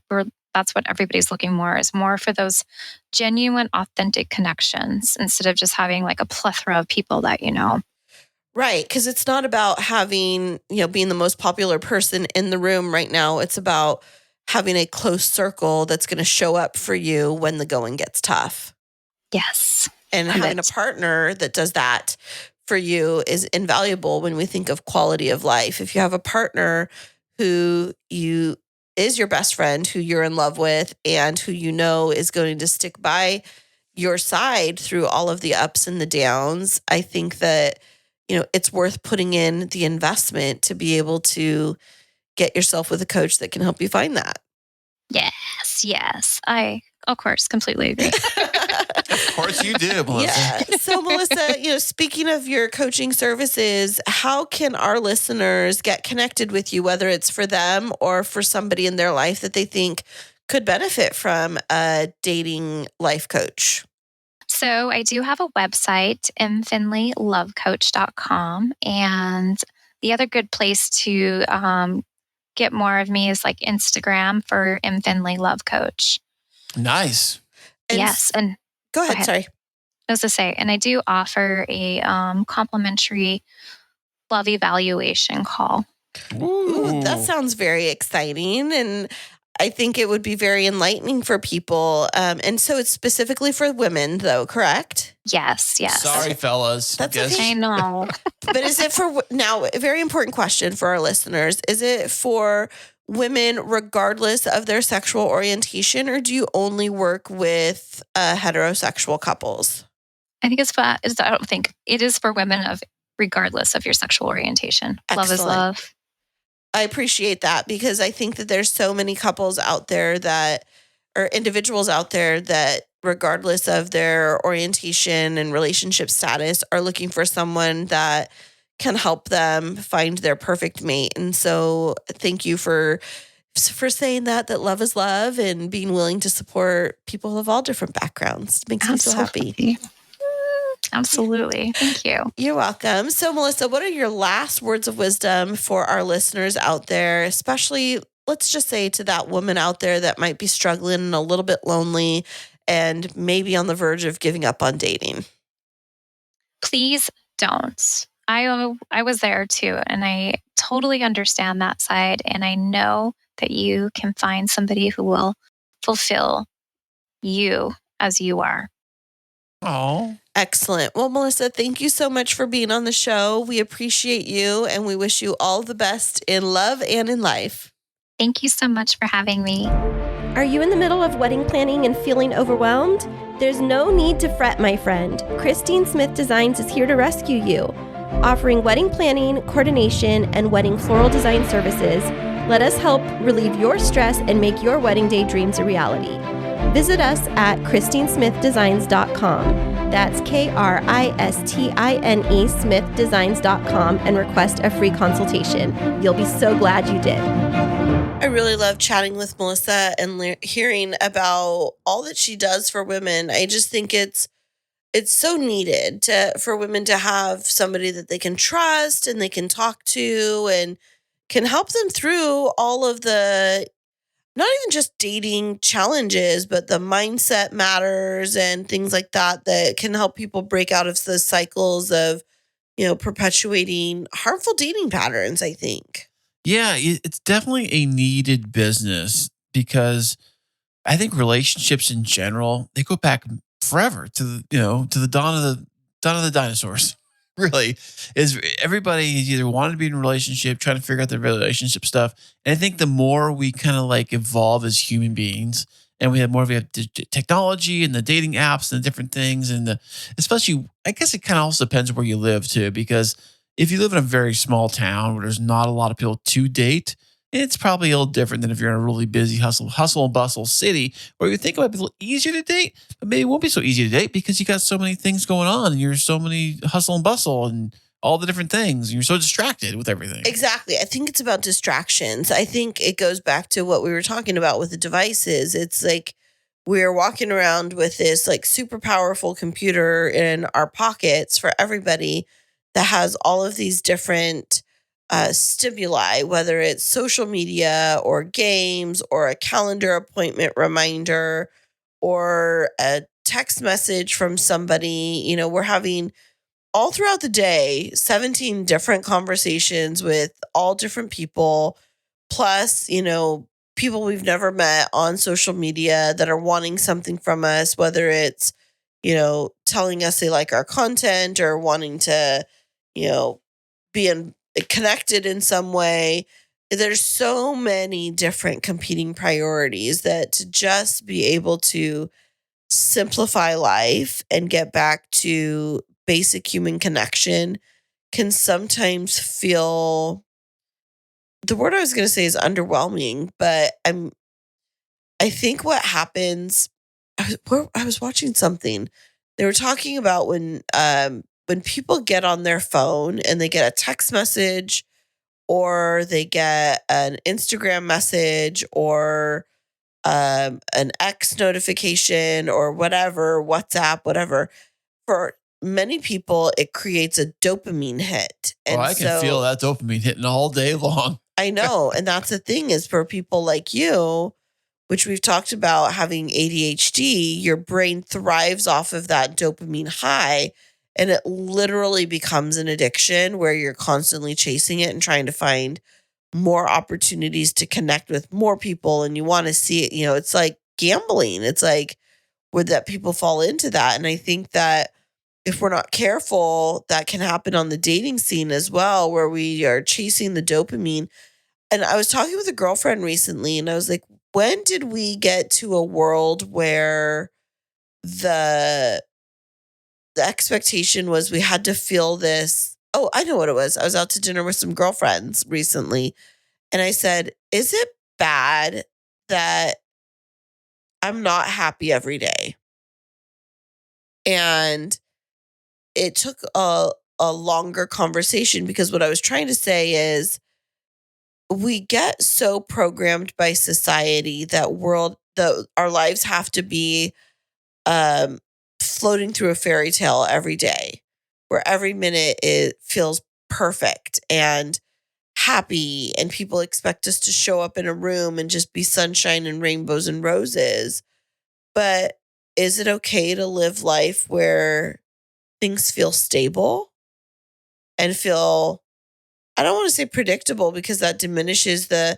that's what everybody's looking is more for those genuine, authentic connections instead of just having like a plethora of people that you know. Right. Because it's not about having, being the most popular person in the room right now. It's about having a close circle that's going to show up for you when the going gets tough. Yes. And having a partner that does that for you is invaluable when we think of quality of life. If you have a partner who is your best friend, who you're in love with, and who is going to stick by your side through all of the ups and the downs, I think that, it's worth putting in the investment to be able to get yourself with a coach that can help you find that. Yes. I, of course, completely agree. Of course you do, Melissa. Yeah. So Melissa, speaking of your coaching services, how can our listeners get connected with you, whether it's for them or for somebody in their life that they think could benefit from a dating life coach? So I do have a website, mfinleylovecoach.com. And the other good place to get more of me is like Instagram for mfinleylovecoach. Nice. Yes. And Go ahead. Sorry. I was to say, and I do offer a complimentary love evaluation call. Ooh, that sounds very exciting. And I think it would be very enlightening for people. And so it's specifically for women, though, correct? Yes. Sorry, fellas. That's Guess- okay. I know. But is it for now? A very important question for our listeners. Is it for women regardless of their sexual orientation, or do you only work with heterosexual couples? I think I don't think it is for women of regardless of your sexual orientation. Love is Excellent. love. I appreciate that, because I think that there's so many couples out there or individuals out there that, regardless of their orientation and relationship status, are looking for someone that can help them find their perfect mate. And so thank you for saying that love is love, and being willing to support people of all different backgrounds. It makes me so happy. Absolutely. Thank you. You're welcome. So Melissa, what are your last words of wisdom for our listeners out there, especially, let's just say, to that woman out there that might be struggling and a little bit lonely and maybe on the verge of giving up on dating? Please don't. I was there too, and I totally understand that side. And I know that you can find somebody who will fulfill you as you are. Oh, Excellent. Well, Melissa, thank you so much for being on the show. We appreciate you, and we wish you all the best in love and in life. Thank you so much for having me. Are you in the middle of wedding planning and feeling overwhelmed? There's no need to fret, my friend. Kristine Smith Designs is here to rescue you. Offering wedding planning, coordination, and wedding floral design services, let us help relieve your stress and make your wedding day dreams a reality. Visit us at KristineSmithDesigns.com. That's KRISTINE SmithDesigns.com, and request a free consultation. You'll be so glad you did. I really love chatting with Melissa and hearing about all that she does for women. I just think it's it's so needed for women to have somebody that they can trust and they can talk to and can help them through all of the not even just dating challenges, but the mindset matters and things like that that can help people break out of the cycles of, perpetuating harmful dating patterns, I think. Yeah, it's definitely a needed business because I think relationships in general, they go back forever to to the dawn of the dinosaurs. Really, is everybody either wanted to be in a relationship, trying to figure out the relationship stuff. And I think the more we kind of like evolve as human beings, and we have technology and the dating apps and the different things, and especially, I guess it kind of also depends where you live too, because if you live in a very small town where there's not a lot of people to date, it's probably a little different than if you're in a really busy hustle and bustle city where you think it might be a little easier to date, but maybe it won't be so easy to date because you got so many things going on and you're so many hustle and bustle and all the different things. And you're so distracted with everything. Exactly. I think it's about distractions. I think it goes back to what we were talking about with the devices. It's like we're walking around with this like super powerful computer in our pockets for everybody that has all of these different stimuli, whether it's social media or games or a calendar appointment reminder or a text message from somebody. We're having all throughout the day 17 different conversations with all different people, plus, people we've never met on social media that are wanting something from us, whether it's, telling us they like our content or wanting to, be connected in some way. There's so many different competing priorities that to just be able to simplify life and get back to basic human connection can sometimes feel, the word I was going to say is underwhelming, but I think what happens, I was watching something. They were talking about when people get on their phone and they get a text message or they get an Instagram message or an X notification or whatever, WhatsApp, whatever. For many people, it creates a dopamine hit. Oh, And I can feel that dopamine hitting all day long. I know. And that's the thing is for people like you, which we've talked about having ADHD, your brain thrives off of that dopamine high. And it literally becomes an addiction where you're constantly chasing it and trying to find more opportunities to connect with more people. And you want to see it, it's like gambling. It's like, would that people fall into that? And I think that if we're not careful, that can happen on the dating scene as well, where we are chasing the dopamine. And I was talking with a girlfriend recently and I was like, when did we get to a world where the expectation was we had to feel this? Oh, I know what it was. I was out to dinner with some girlfriends recently and I said, is it bad that I'm not happy every day? And it took a longer conversation because what I was trying to say is we get so programmed by society that our lives have to be um, floating through a fairy tale every day, where every minute it feels perfect and happy, and people expect us to show up in a room and just be sunshine and rainbows and roses. But is it okay to live life where things feel stable and feel, I don't want to say predictable because that diminishes the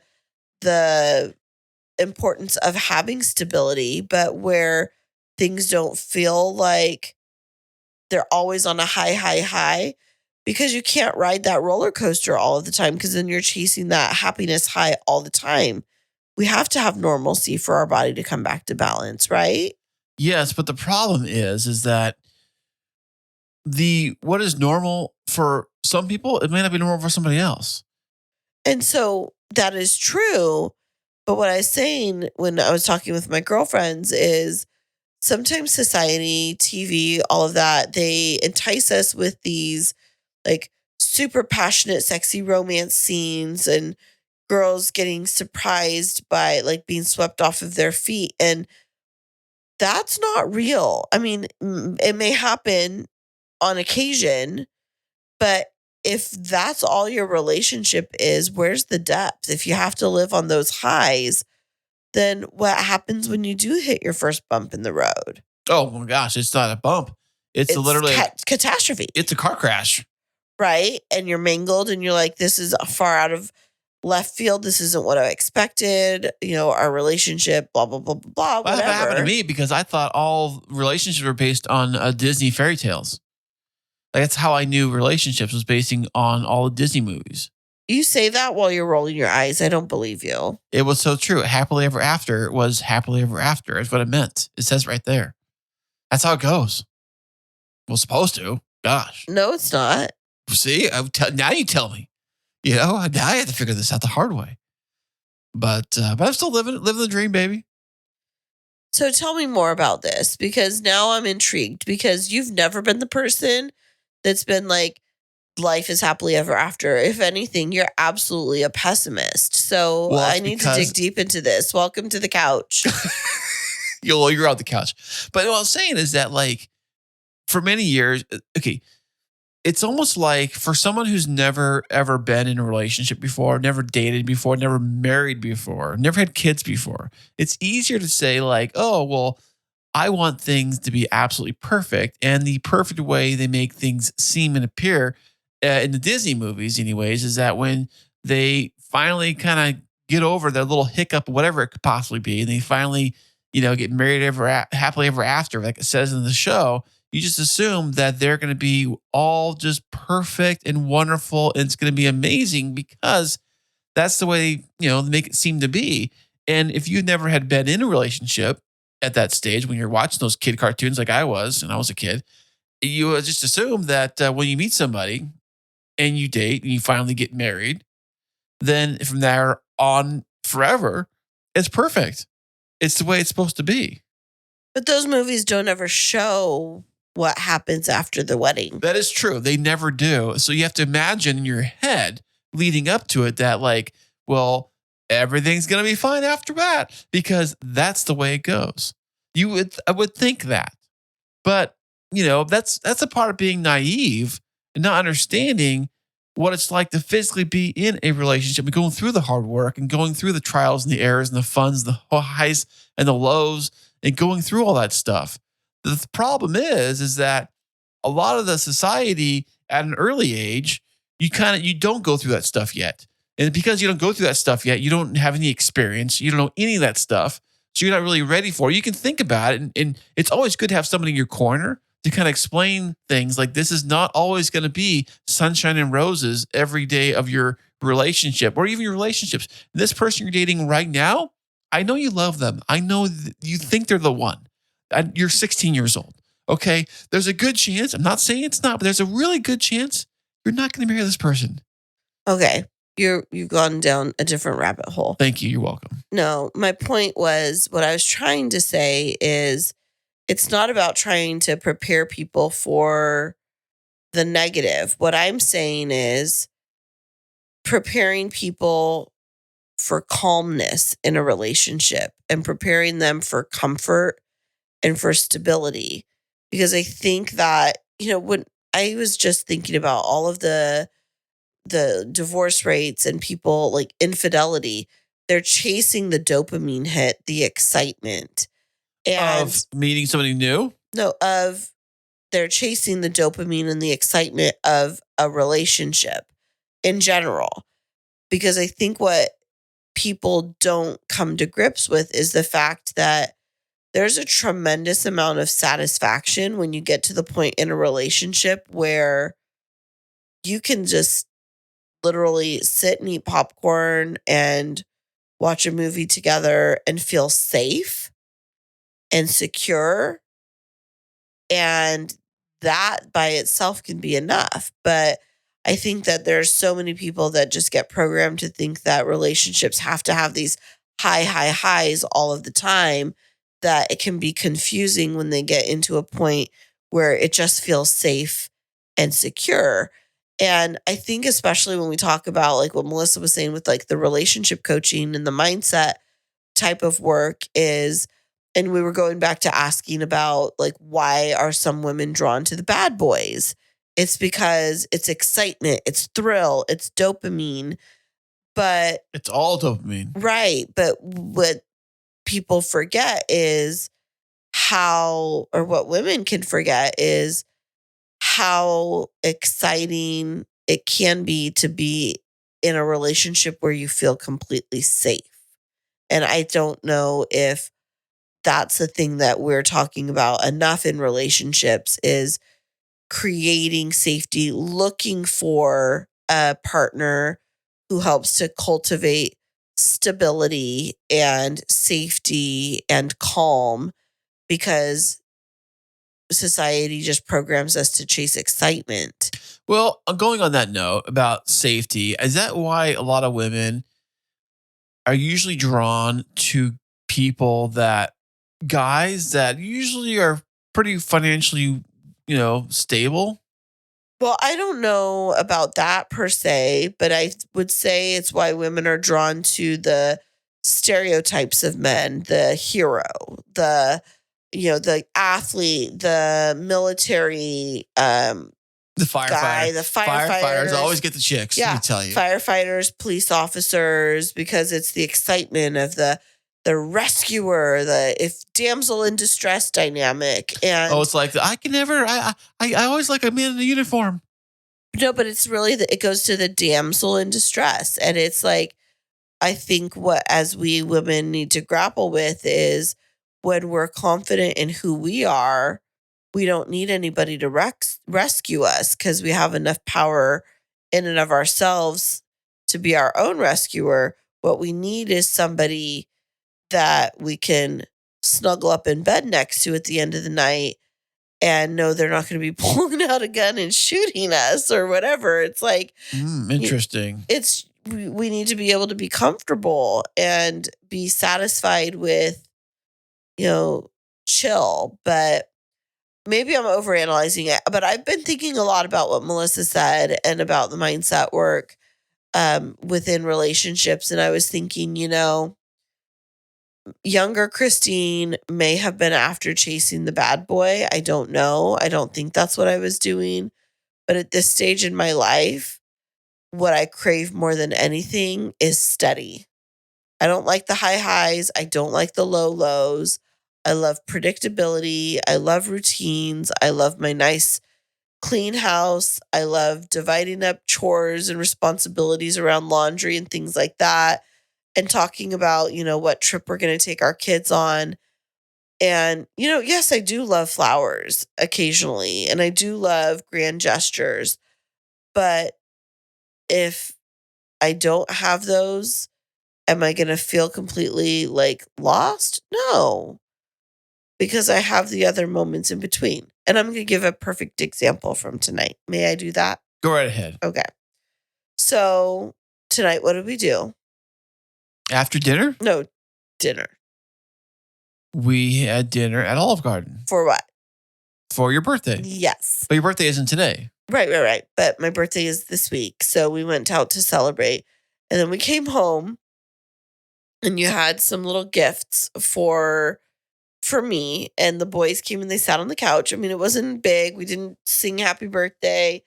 importance of having stability, but where things don't feel like they're always on a high, because you can't ride that roller coaster all of the time because then you're chasing that happiness high all the time. We have to have normalcy for our body to come back to balance, right? Yes, but the problem is that what is normal for some people, it may not be normal for somebody else. And so that is true. But what I was saying when I was talking with my girlfriends is sometimes society, TV, all of that, they entice us with these like super passionate, sexy romance scenes and girls getting surprised by like being swept off of their feet. And that's not real. I mean, it may happen on occasion, but if that's all your relationship is, where's the depth? If you have to live on those highs, then what happens when you do hit your first bump in the road? Oh my gosh, it's not a bump. It's It's literally catastrophe, it's a car crash. right? And you're mangled and you're like, this is far out of left field. This isn't what I expected. Our relationship, blah, blah, blah, blah, blah, Well, that happened to whatever. me because I thought all relationships were based on Disney fairy tales. Like, that's how I knew relationships was basing on all the Disney movies. You say that while you're rolling your eyes. I don't believe you. It was so true. Happily ever after was happily ever after is what it meant. It says right there. That's how it goes. Well, supposed to. Gosh. No, it's not. See, now you tell me. Now I have to figure this out the hard way. But I'm still living the dream, baby. So tell me more about this, because now I'm intrigued, because you've never been the person that's been like, life is happily ever after. If anything, you're absolutely a pessimist. So Well, I it's need to because- dig deep into this. Welcome to the couch. You're on the couch. But what I'm saying is that, like, for many years, okay, it's almost like for someone who's never ever been in a relationship before, never dated before, never married before, never had kids before, it's easier to say, like, oh, well, I want things to be absolutely perfect. And the perfect way they make things seem and appear in the Disney movies, anyways, is that when they finally kind of get over their little hiccup, whatever it could possibly be, and they finally, get married happily ever after, like it says in the show, you just assume that they're going to be all just perfect and wonderful, and it's going to be amazing because that's the way, they make it seem to be. And if you never had been in a relationship at that stage, when you're watching those kid cartoons like I was, and I was a kid, you just assume that when you meet somebody and you date and you finally get married, then from there on forever, it's perfect. It's the way it's supposed to be. But those movies don't ever show what happens after the wedding. That is true. They never do. So you have to imagine in your head leading up to it that, like, well, everything's going to be fine after that because that's the way it goes. I would think that. But, that's a part of being naive and not understanding what it's like to physically be in a relationship and going through the hard work and going through the trials and the errors and the funds, the highs and the lows, and going through all that stuff. The problem is that a lot of the society at an early age, you don't go through that stuff yet. And because you don't go through that stuff yet, you don't have any experience. You don't know any of that stuff. So you're not really ready for it. You can think about it. And it's always good to have somebody in your corner to kind of explain things like this is not always going to be sunshine and roses every day of your relationship or even your relationships. This person you're dating right now, I know you love them. I know you think they're the one. You're 16 years old. Okay. There's a good chance. I'm not saying it's not, but there's a really good chance you're not going to marry this person. Okay. You've gone down a different rabbit hole. Thank you. You're welcome. No, my point was, what I was trying to say is, it's not about trying to prepare people for the negative. What I'm saying is preparing people for calmness in a relationship and preparing them for comfort and for stability. Because I think that, when I was just thinking about all of the divorce rates and people like infidelity, they're chasing the dopamine hit, the excitement. And Of meeting somebody new? they're chasing the dopamine and the excitement of a relationship in general. Because I think what people don't come to grips with is the fact that there's a tremendous amount of satisfaction when you get to the point in a relationship where you can just literally sit and eat popcorn and watch a movie together and feel safe and secure. And that by itself can be enough. But I think that there's so many people that just get programmed to think that relationships have to have these high highs all of the time, that it can be confusing when they get into a point where it just feels safe and secure. And I think especially when we talk about like what Melissa was saying with like the relationship coaching and the mindset type of work, is And we were going back to asking about like, why are some women drawn to the bad boys? It's because it's excitement, it's thrill, it's dopamine. But It's all dopamine. right. But what people forget is or what women can forget is how exciting it can be to be in a relationship where you feel completely safe. And I don't know if that's the thing that we're talking about enough in relationships is creating safety, looking for a partner who helps to cultivate stability and safety and calm, because society just programs us to chase excitement. Well, going on that note about safety, is that why a lot of women are usually drawn to guys that usually are pretty financially, stable? Well, I don't know about that per se, but I would say it's why women are drawn to the stereotypes of men, the hero, the athlete, the military The firefighter. guy, the Firefighters firefighters. always get the chicks, let Yeah, me tell you. firefighters, police officers, because it's the excitement of the rescuer, the if damsel in distress dynamic. And It's like, I always like a man in a uniform. no, but it's really it goes to the damsel in distress. And it's like, I think what as we women need to grapple with is when we're confident in who we are, we don't need anybody to rescue us because we have enough power in and of ourselves to be our own rescuer. What we need is somebody that we can snuggle up in bed next to at the end of the night and know they're not going to be pulling out a gun and shooting us or whatever. It's like, Interesting. we need to be able to be comfortable and be satisfied with, chill. But maybe I'm overanalyzing it. But I've been thinking a lot about what Melissa said and about the mindset work within relationships. And I was thinking, younger Kristine may have been after chasing the bad boy. I don't know. I don't think that's what I was doing. But at this stage in my life, what I crave more than anything is steady. I don't like the high highs. I don't like the low lows. I love predictability. I love routines. I love my nice, clean house. I love dividing up chores and responsibilities around laundry and things like that. And talking about, what trip we're going to take our kids on. And, yes, I do love flowers occasionally. And I do love grand gestures. But if I don't have those, am I going to feel completely like lost? No, because I have the other moments in between. And I'm going to give a perfect example from tonight. May I do that? Go right ahead. Okay. So tonight, what did we do? After dinner? No, dinner. We had dinner at Olive Garden. For what? For your birthday. Yes. But your birthday isn't today. Right. But my birthday is this week. So we went out to celebrate. And then we came home and you had some little gifts for me. And the boys came and they sat on the couch. I mean, it wasn't big. We didn't sing happy birthday.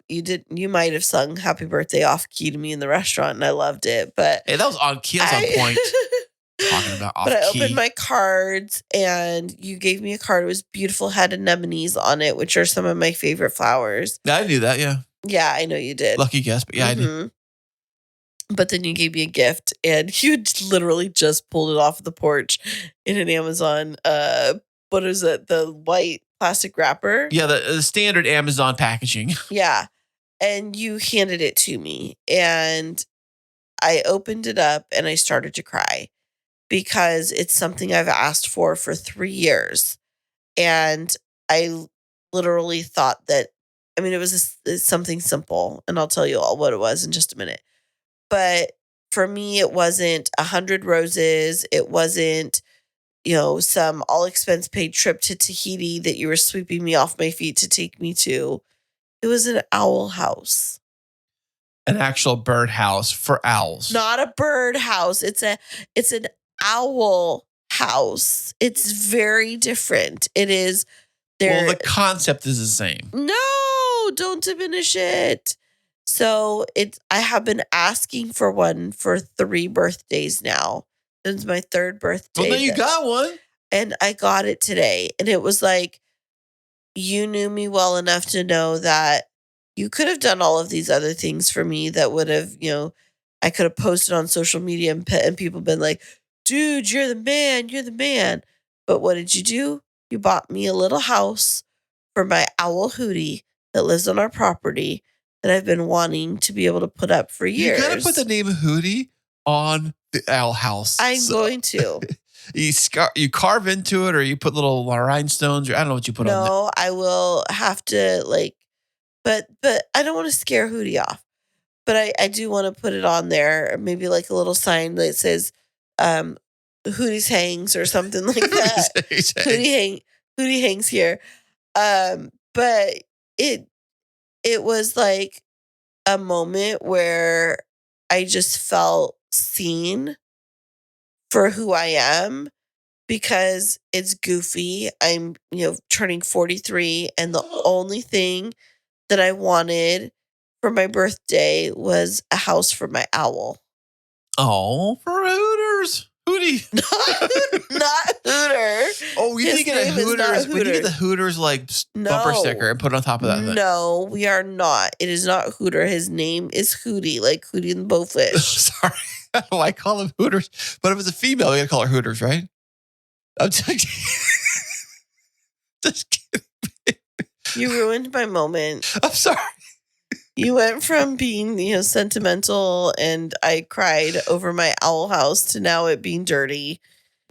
You might have sung happy birthday off key to me in the restaurant and I loved it. But hey, that was on key. That was on point. Talking about off key. But I opened my cards and you gave me a card. It was beautiful, had anemones on it, which are some of my favorite flowers. Yeah, I knew that. Yeah. Yeah, I know you did. Lucky guess, but yeah, I did. But then you gave me a gift and you literally just pulled it off the porch in an Amazon, what is it? The white plastic wrapper? Yeah, the standard Amazon packaging. Yeah. And you handed it to me and I opened it up and I started to cry because it's something I've asked for 3 years. And I literally thought that, it was something simple and I'll tell you all what it was in just a minute. But for me, it wasn't 100 roses. It wasn't, some all expense paid trip to Tahiti that you were sweeping me off my feet to take me to. It was an owl house. An actual bird house for owls. Not a bird house. It's an owl house. It's very different. It is Well, there. the concept is the same. No, don't diminish it. So I have been asking for one for 3 birthdays now. It's my 3rd birthday. Well, then you got one. And I got it today. And it was like, you knew me well enough to know that you could have done all of these other things for me that would have, I could have posted on social media and people been like, dude, you're the man. You're the man. But what did you do? You bought me a little house for my owl Hootie that lives on our property that I've been wanting to be able to put up for years. You got to put the name Hootie on the owl house. I'm going to. You carve into it, or you put little rhinestones, or I don't know what you put on there. No, I will have to but I don't want to scare Hootie off. But I do want to put it on there, maybe like a little sign that says Hootie's hangs or something like that. Hootie hangs here. But it was like a moment where I just felt seen for who I am, because it's goofy. I'm, turning 43, and the only thing that I wanted for my birthday was a house for my owl. Oh, for Hooters. Hootie. Not Hooter. Oh, you His need to get a name is not Hooters. We need to get the Hooters. Hooters bumper sticker and put it on top of that thing. No, we are not. It is not Hooter. His name is Hootie, like Hootie and the Blowfish. Sorry. I call them Hooters. But if it's a female, we got to call her Hooters, right? I'm just kidding. You ruined my moment. I'm sorry. You went from being, sentimental and I cried over my owl house to now it being dirty.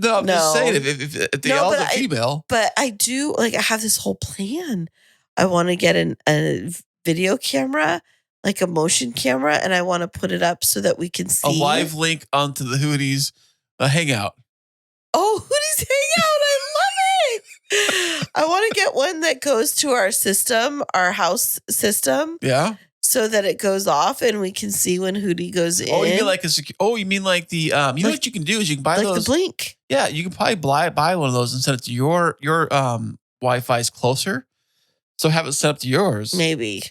No, I'm just saying, if the owl's a female. But I do, I have this whole plan. I want to get a video camera, like a motion camera, and I want to put it up so that we can see. A live link onto the Hooties Hangout. Oh, Hootie's Hangout. I love it. I want to get one that goes to our system, our house system. Yeah. So that it goes off and we can see when Hootie goes in. Oh, you mean like you mean like the you know what you can do is you can buy those. Like the Blink. Yeah, you can probably buy one of those and send it to your Wi-Fi's closer. So have it set up to yours. Maybe.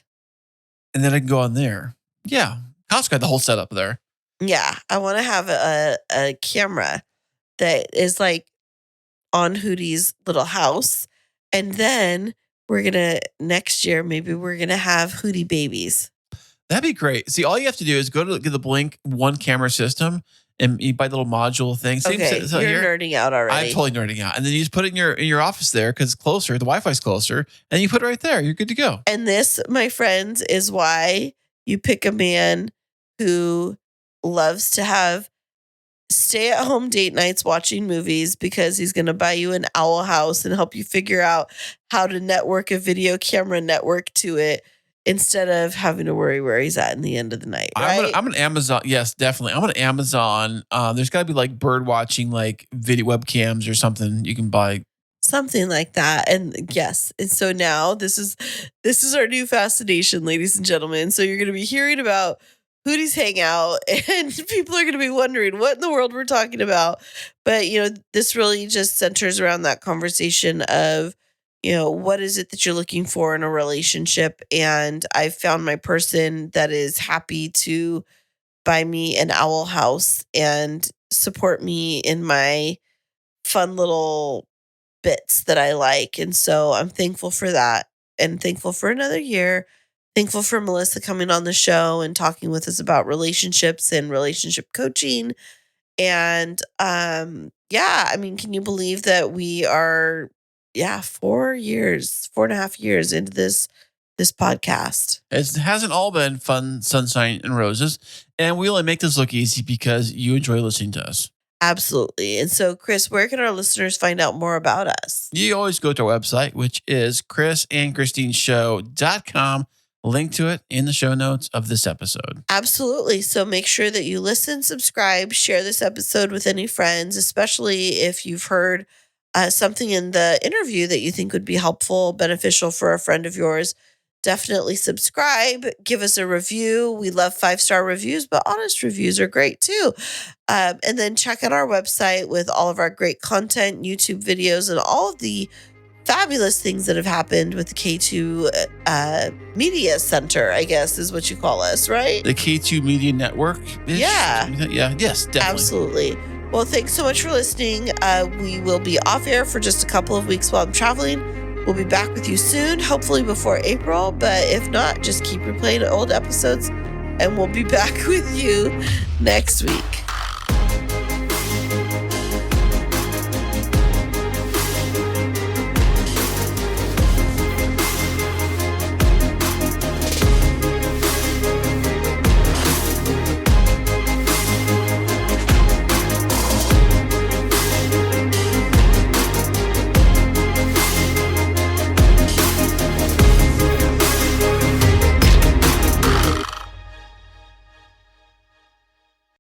And then I can go on there. Yeah. Costco got the whole setup there. Yeah. I want to have a camera that is like on Hootie's little house. And then next year, maybe we're going to have Hootie babies. That'd be great. See, all you have to do is go to the Blink one camera system and you buy the little module thing. Okay, you're nerding out already. I'm totally nerding out. And then you just put it in your office there because it's closer. The Wi-Fi's closer. And you put it right there. You're good to go. And this, my friends, is why you pick a man who loves to have stay-at-home date nights watching movies, because he's going to buy you an owl house and help you figure out how to network a video camera network to it instead of having to worry where he's at in the end of the night, right? I'm an Amazon. Yes, definitely. I'm an Amazon. There's got to be like bird watching, like video webcams or something you can buy. Something like that. And yes. And so now this is our new fascination, ladies and gentlemen. So you're going to be hearing about Hootie's Hangout, and people are going to be wondering what in the world we're talking about. But, this really just centers around that conversation of, what is it that you're looking for in a relationship? And I found my person that is happy to buy me an owl house and support me in my fun little bits that I like. And so I'm thankful for that, and thankful for another year. Thankful for Melissa coming on the show and talking with us about relationships and relationship coaching. And can you believe that we are 4.5 years into this podcast? It hasn't all been fun, sunshine, and roses. And we only make this look easy because you enjoy listening to us. Absolutely. And so, Chris, where can our listeners find out more about us? You always go to our website, which is krisandkristineshow.com. Link to it in the show notes of this episode. Absolutely. So make sure that you listen, subscribe, share this episode with any friends, especially if you've heard something in the interview that you think would be helpful, beneficial for a friend of yours. definitely subscribe, give us a review. We love 5-star reviews, but honest reviews are great too. And then check out our website with all of our great content, YouTube videos, and all of the fabulous things that have happened with the K2 Media Center, I guess is what you call us, right? The K2 Media Network. Yeah. Yeah. Yes, definitely. Absolutely. Well, thanks so much for listening. We will be off air for just a couple of weeks while I'm traveling. We'll be back with you soon, hopefully before April. But if not, just keep replaying old episodes and we'll be back with you next week.